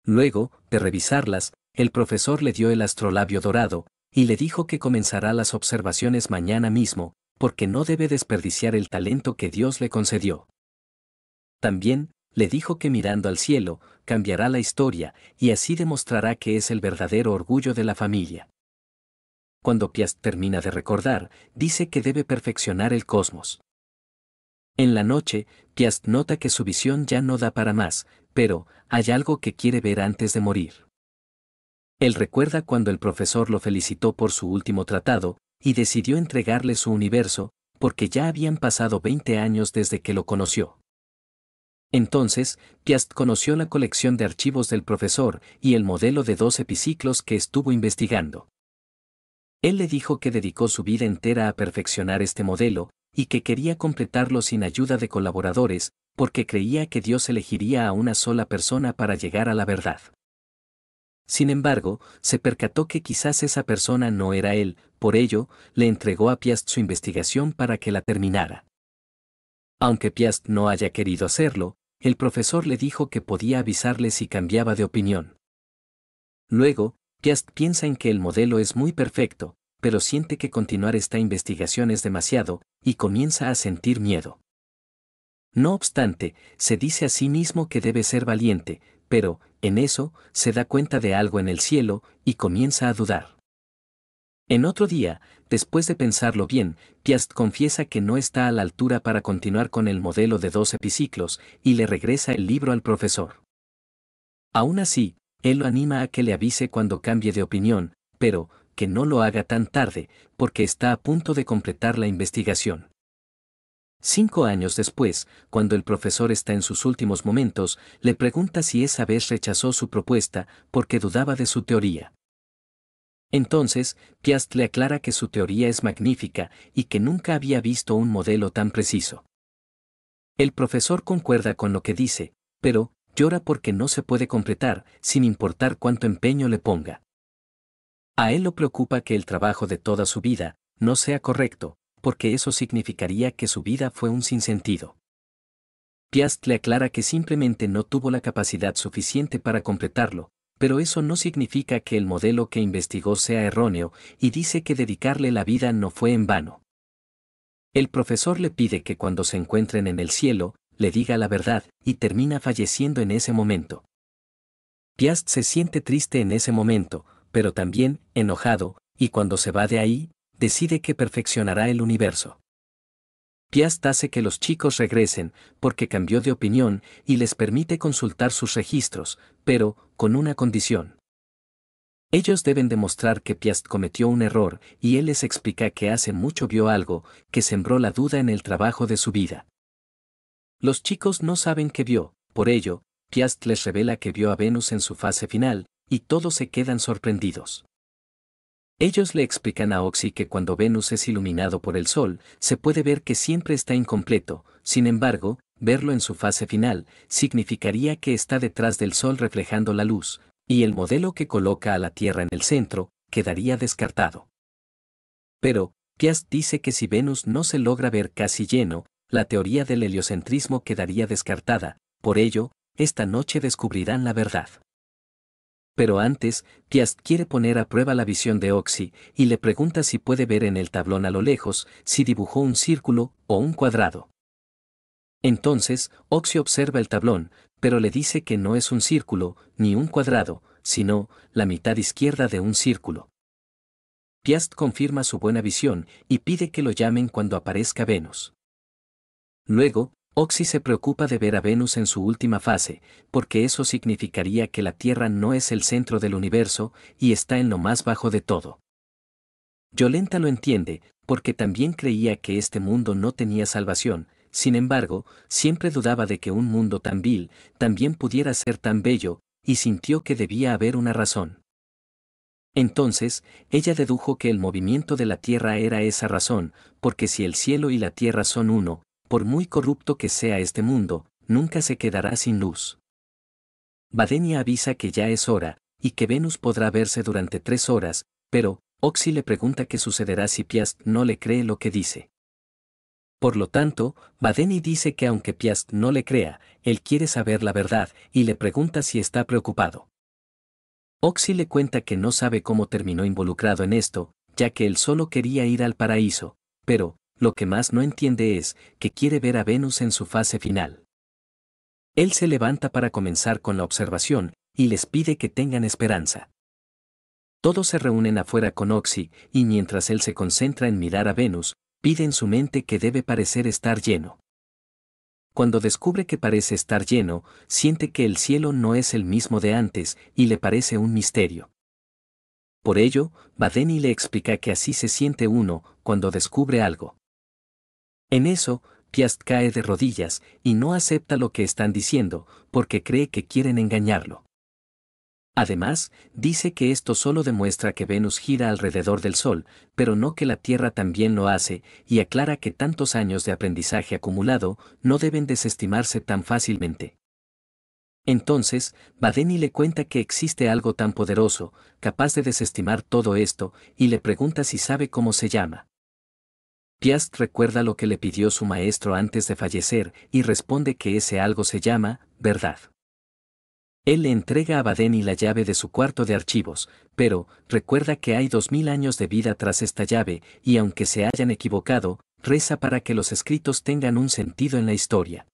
Luego, de revisarlas, el profesor le dio el astrolabio dorado, y le dijo que comenzará las observaciones mañana mismo, porque no debe desperdiciar el talento que Dios le concedió. También, le dijo que mirando al cielo, cambiará la historia, y así demostrará que es el verdadero orgullo de la familia. Cuando Piast termina de recordar, dice que debe perfeccionar el cosmos. En la noche, Piast nota que su visión ya no da para más, pero hay algo que quiere ver antes de morir. Él recuerda cuando el profesor lo felicitó por su último tratado, y decidió entregarle su universo, porque ya habían pasado 20 años desde que lo conoció. Entonces, Piast conoció la colección de archivos del profesor y el modelo de 2 epiciclos que estuvo investigando. Él le dijo que dedicó su vida entera a perfeccionar este modelo, y que quería completarlo sin ayuda de colaboradores, porque creía que Dios elegiría a una sola persona para llegar a la verdad. Sin embargo, se percató que quizás esa persona no era él, por ello, le entregó a Piast su investigación para que la terminara. Aunque Piast no haya querido hacerlo, el profesor le dijo que podía avisarle si cambiaba de opinión. Luego, Piast piensa en que el modelo es muy perfecto, pero siente que continuar esta investigación es demasiado, y comienza a sentir miedo. No obstante, se dice a sí mismo que debe ser valiente, pero, en eso, se da cuenta de algo en el cielo, y comienza a dudar. En otro día, después de pensarlo bien, Piast confiesa que no está a la altura para continuar con el modelo de 2 epiciclos, y le regresa el libro al profesor. Aún así, él lo anima a que le avise cuando cambie de opinión, pero, que no lo haga tan tarde, porque está a punto de completar la investigación. 5 años después, cuando el profesor está en sus últimos momentos, le pregunta si esa vez rechazó su propuesta, porque dudaba de su teoría. Entonces, Piast le aclara que su teoría es magnífica, y que nunca había visto un modelo tan preciso. El profesor concuerda con lo que dice, pero llora porque no se puede completar, sin importar cuánto empeño le ponga. A él lo preocupa que el trabajo de toda su vida no sea correcto, porque eso significaría que su vida fue un sinsentido. Piast le aclara que simplemente no tuvo la capacidad suficiente para completarlo, pero eso no significa que el modelo que investigó sea erróneo, y dice que dedicarle la vida no fue en vano. El profesor le pide que cuando se encuentren en el cielo, le diga la verdad, y termina falleciendo en ese momento. Piast se siente triste en ese momento, pero también enojado, y cuando se va de ahí, decide que perfeccionará el universo. Piast hace que los chicos regresen, porque cambió de opinión, y les permite consultar sus registros, pero, con una condición. Ellos deben demostrar que Piast cometió un error, y él les explica que hace mucho vio algo, que sembró la duda en el trabajo de su vida. Los chicos no saben qué vio, por ello, Piast les revela que vio a Venus en su fase final, y todos se quedan sorprendidos. Ellos le explican a Oxy que cuando Venus es iluminado por el Sol, se puede ver que siempre está incompleto, sin embargo, verlo en su fase final, significaría que está detrás del Sol reflejando la luz, y el modelo que coloca a la Tierra en el centro, quedaría descartado. Pero, Piast dice que si Venus no se logra ver casi lleno, la teoría del heliocentrismo quedaría descartada, por ello, esta noche descubrirán la verdad. Pero antes, Piast quiere poner a prueba la visión de Oxy y le pregunta si puede ver en el tablón a lo lejos si dibujó un círculo o un cuadrado. Entonces, Oxy observa el tablón, pero le dice que no es un círculo ni un cuadrado, sino la mitad izquierda de un círculo. Piast confirma su buena visión y pide que lo llamen cuando aparezca Venus. Luego, Oxy se preocupa de ver a Venus en su última fase, porque eso significaría que la Tierra no es el centro del universo y está en lo más bajo de todo. Yolenta lo entiende, porque también creía que este mundo no tenía salvación, sin embargo, siempre dudaba de que un mundo tan vil también pudiera ser tan bello, y sintió que debía haber una razón. Entonces, ella dedujo que el movimiento de la Tierra era esa razón, porque si el cielo y la Tierra son uno, por muy corrupto que sea este mundo, nunca se quedará sin luz. Badenia avisa que ya es hora, y que Venus podrá verse durante 3 horas, pero Oxy le pregunta qué sucederá si Piast no le cree lo que dice. Por lo tanto, Badeni dice que aunque Piast no le crea, él quiere saber la verdad, y le pregunta si está preocupado. Oxy le cuenta que no sabe cómo terminó involucrado en esto, ya que él solo quería ir al paraíso, pero, lo que más no entiende es que quiere ver a Venus en su fase final. Él se levanta para comenzar con la observación, y les pide que tengan esperanza. Todos se reúnen afuera con Oxy, y mientras él se concentra en mirar a Venus, pide en su mente que debe parecer estar lleno. Cuando descubre que parece estar lleno, siente que el cielo no es el mismo de antes, y le parece un misterio. Por ello, Badeni le explica que así se siente uno cuando descubre algo. En eso, Piast cae de rodillas y no acepta lo que están diciendo, porque cree que quieren engañarlo. Además, dice que esto solo demuestra que Venus gira alrededor del Sol, pero no que la Tierra también lo hace, y aclara que tantos años de aprendizaje acumulado no deben desestimarse tan fácilmente. Entonces, Badeni le cuenta que existe algo tan poderoso, capaz de desestimar todo esto, y le pregunta si sabe cómo se llama. Piast recuerda lo que le pidió su maestro antes de fallecer y responde que ese algo se llama verdad. Él le entrega a Badeni la llave de su cuarto de archivos, pero recuerda que hay 2000 años de vida tras esta llave y aunque se hayan equivocado, reza para que los escritos tengan un sentido en la historia.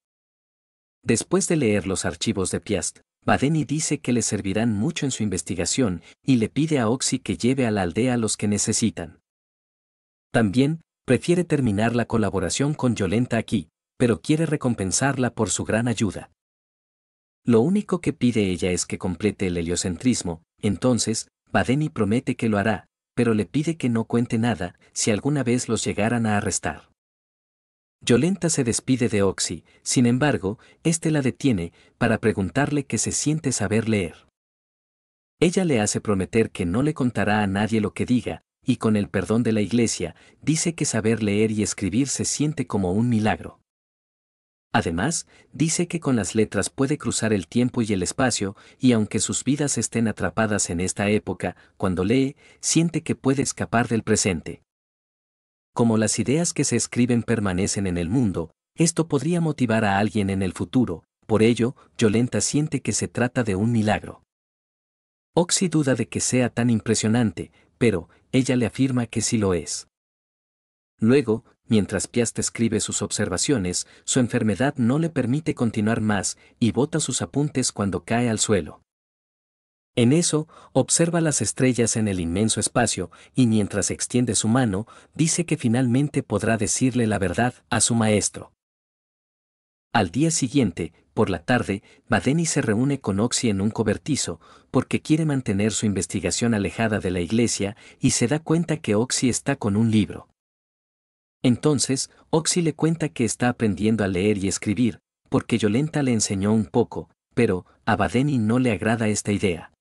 Después de leer los archivos de Piast, Badeni dice que le servirán mucho en su investigación y le pide a Oxy que lleve a la aldea a los que necesitan. También, prefiere terminar la colaboración con Yolenta aquí, pero quiere recompensarla por su gran ayuda. Lo único que pide ella es que complete el heliocentrismo, entonces, Badeni promete que lo hará, pero le pide que no cuente nada si alguna vez los llegaran a arrestar. Yolenta se despide de Oxy, sin embargo, este la detiene para preguntarle qué se siente saber leer. Ella le hace prometer que no le contará a nadie lo que diga, y con el perdón de la iglesia, dice que saber leer y escribir se siente como un milagro. Además, dice que con las letras puede cruzar el tiempo y el espacio, y aunque sus vidas estén atrapadas en esta época, cuando lee, siente que puede escapar del presente. Como las ideas que se escriben permanecen en el mundo, esto podría motivar a alguien en el futuro, por ello, Yolenta siente que se trata de un milagro. Oxy duda de que sea tan impresionante, pero ella le afirma que sí lo es. Luego, mientras Piast escribe sus observaciones, su enfermedad no le permite continuar más y bota sus apuntes cuando cae al suelo. En eso, observa las estrellas en el inmenso espacio y mientras extiende su mano, dice que finalmente podrá decirle la verdad a su maestro. Al día siguiente, por la tarde, Badeni se reúne con Oxy en un cobertizo, porque quiere mantener su investigación alejada de la iglesia y se da cuenta que Oxy está con un libro. Entonces, Oxy le cuenta que está aprendiendo a leer y escribir, porque Yolenta le enseñó un poco, pero a Badeni no le agrada esta idea.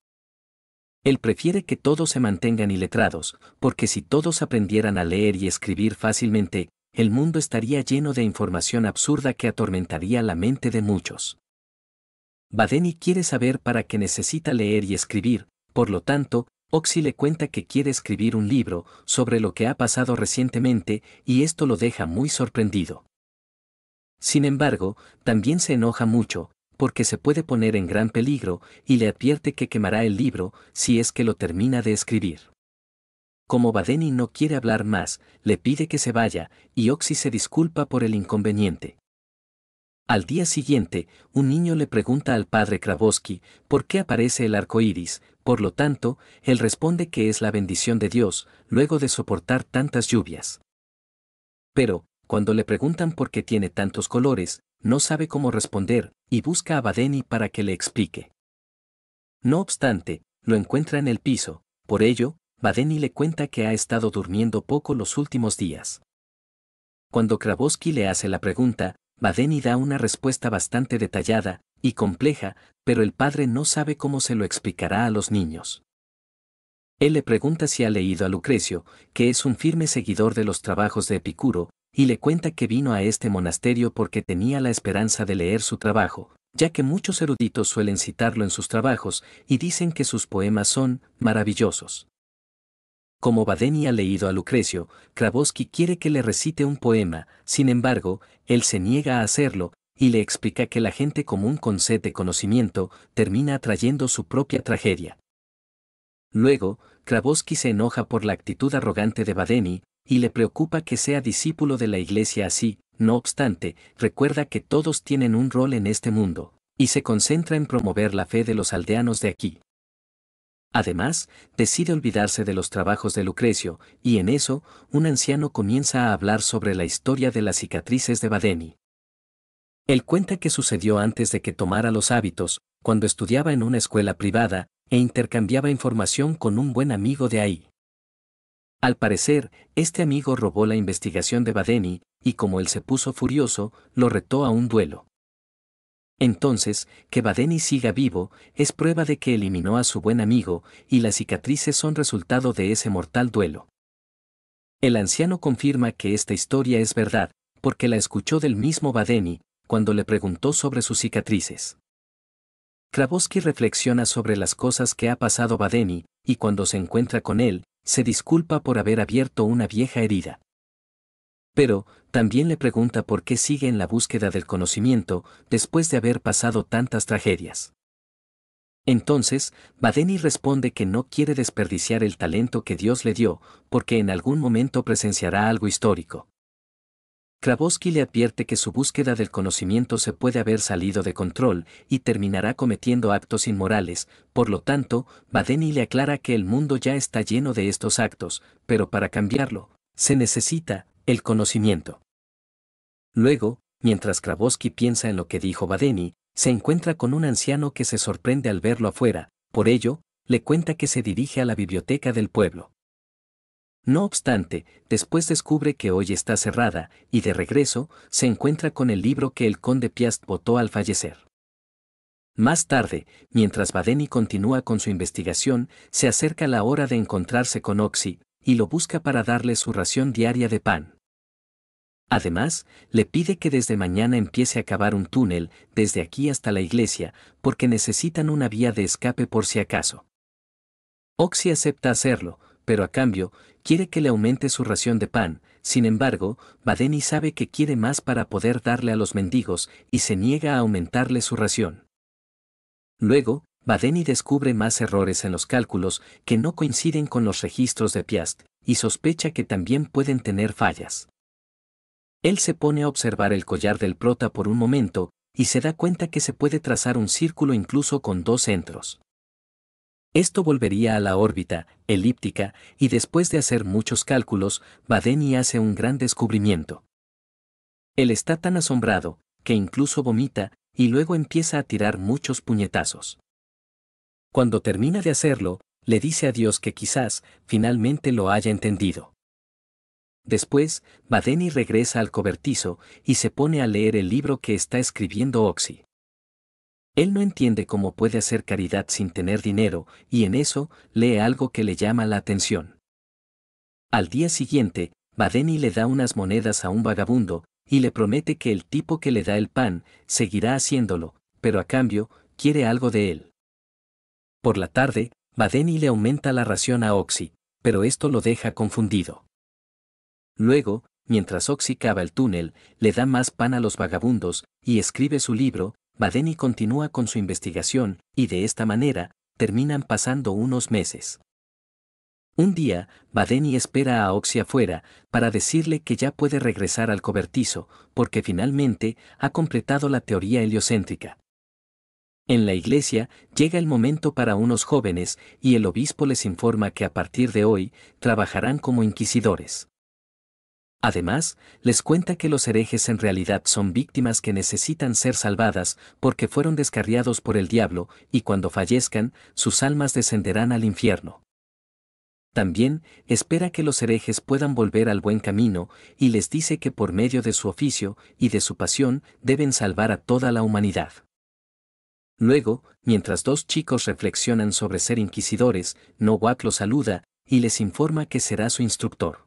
Él prefiere que todos se mantengan iletrados, porque si todos aprendieran a leer y escribir fácilmente, el mundo estaría lleno de información absurda que atormentaría la mente de muchos. Badeni quiere saber para qué necesita leer y escribir, por lo tanto, Oxy le cuenta que quiere escribir un libro sobre lo que ha pasado recientemente y esto lo deja muy sorprendido. Sin embargo, también se enoja mucho, porque se puede poner en gran peligro, y le advierte que quemará el libro si es que lo termina de escribir. Como Badeni no quiere hablar más, le pide que se vaya, y Oxy se disculpa por el inconveniente. Al día siguiente, un niño le pregunta al padre Krabowski por qué aparece el arco iris, por lo tanto, él responde que es la bendición de Dios, luego de soportar tantas lluvias. Pero, cuando le preguntan por qué tiene tantos colores, no sabe cómo responder, y busca a Badeni para que le explique. No obstante, lo encuentra en el piso, por ello, Badeni le cuenta que ha estado durmiendo poco los últimos días. Cuando Krabowski le hace la pregunta, Badeni da una respuesta bastante detallada y compleja, pero el padre no sabe cómo se lo explicará a los niños. Él le pregunta si ha leído a Lucrecio, que es un firme seguidor de los trabajos de Epicuro, y le cuenta que vino a este monasterio porque tenía la esperanza de leer su trabajo, ya que muchos eruditos suelen citarlo en sus trabajos y dicen que sus poemas son maravillosos. Como Badeni ha leído a Lucrecio, Krabowski quiere que le recite un poema, sin embargo, él se niega a hacerlo, y le explica que la gente común con sed de conocimiento termina atrayendo su propia tragedia. Luego, Krabowski se enoja por la actitud arrogante de Badeni, y le preocupa que sea discípulo de la iglesia así, no obstante, recuerda que todos tienen un rol en este mundo, y se concentra en promover la fe de los aldeanos de aquí. Además, decide olvidarse de los trabajos de Lucrecio, y en eso, un anciano comienza a hablar sobre la historia de las cicatrices de Badeni. Él cuenta que sucedió antes de que tomara los hábitos, cuando estudiaba en una escuela privada, e intercambiaba información con un buen amigo de ahí. Al parecer, este amigo robó la investigación de Badeni, y como él se puso furioso, lo retó a un duelo. Entonces, que Badeni siga vivo, es prueba de que eliminó a su buen amigo, y las cicatrices son resultado de ese mortal duelo. El anciano confirma que esta historia es verdad, porque la escuchó del mismo Badeni, cuando le preguntó sobre sus cicatrices. Krabowski reflexiona sobre las cosas que ha pasado Badeni, y cuando se encuentra con él, se disculpa por haber abierto una vieja herida. Pero, también le pregunta por qué sigue en la búsqueda del conocimiento, después de haber pasado tantas tragedias. Entonces, Badeni responde que no quiere desperdiciar el talento que Dios le dio, porque en algún momento presenciará algo histórico. Krabowski le advierte que su búsqueda del conocimiento se puede haber salido de control y terminará cometiendo actos inmorales, por lo tanto, Badeni le aclara que el mundo ya está lleno de estos actos, pero para cambiarlo, se necesita el conocimiento. Luego, mientras Krabowski piensa en lo que dijo Badeni, se encuentra con un anciano que se sorprende al verlo afuera, por ello, le cuenta que se dirige a la biblioteca del pueblo. No obstante, después descubre que hoy está cerrada, y de regreso, se encuentra con el libro que el conde Piast botó al fallecer. Más tarde, mientras Badeni continúa con su investigación, se acerca la hora de encontrarse con Oxy, y lo busca para darle su ración diaria de pan. Además, le pide que desde mañana empiece a cavar un túnel desde aquí hasta la iglesia, porque necesitan una vía de escape por si acaso. Oxy acepta hacerlo, pero a cambio, quiere que le aumente su ración de pan. Sin embargo, Badeni sabe que quiere más para poder darle a los mendigos y se niega a aumentarle su ración. Luego, Badeni descubre más errores en los cálculos que no coinciden con los registros de Piast, y sospecha que también pueden tener fallas. Él se pone a observar el collar del prota por un momento, y se da cuenta que se puede trazar un círculo incluso con dos centros. Esto volvería a la órbita elíptica, y después de hacer muchos cálculos, Badeni hace un gran descubrimiento. Él está tan asombrado, que incluso vomita, y luego empieza a tirar muchos puñetazos. Cuando termina de hacerlo, le dice a Dios que quizás, finalmente lo haya entendido. Después, Badeni regresa al cobertizo, y se pone a leer el libro que está escribiendo Oxy. Él no entiende cómo puede hacer caridad sin tener dinero, y en eso, lee algo que le llama la atención. Al día siguiente, Badeni le da unas monedas a un vagabundo, y le promete que el tipo que le da el pan, seguirá haciéndolo, pero a cambio, quiere algo de él. Por la tarde, Badeni le aumenta la ración a Oxy, pero esto lo deja confundido. Luego, mientras Oxy cava el túnel, le da más pan a los vagabundos, y escribe su libro, Badeni continúa con su investigación, y de esta manera, terminan pasando unos meses. Un día, Badeni espera a Oxy afuera, para decirle que ya puede regresar al cobertizo, porque finalmente ha completado la teoría heliocéntrica. En la iglesia, llega el momento para unos jóvenes, y el obispo les informa que a partir de hoy, trabajarán como inquisidores. Además, les cuenta que los herejes en realidad son víctimas que necesitan ser salvadas porque fueron descarriados por el diablo, y cuando fallezcan, sus almas descenderán al infierno. También espera que los herejes puedan volver al buen camino, y les dice que por medio de su oficio y de su pasión deben salvar a toda la humanidad. Luego, mientras dos chicos reflexionan sobre ser inquisidores, Nowak los saluda y les informa que será su instructor.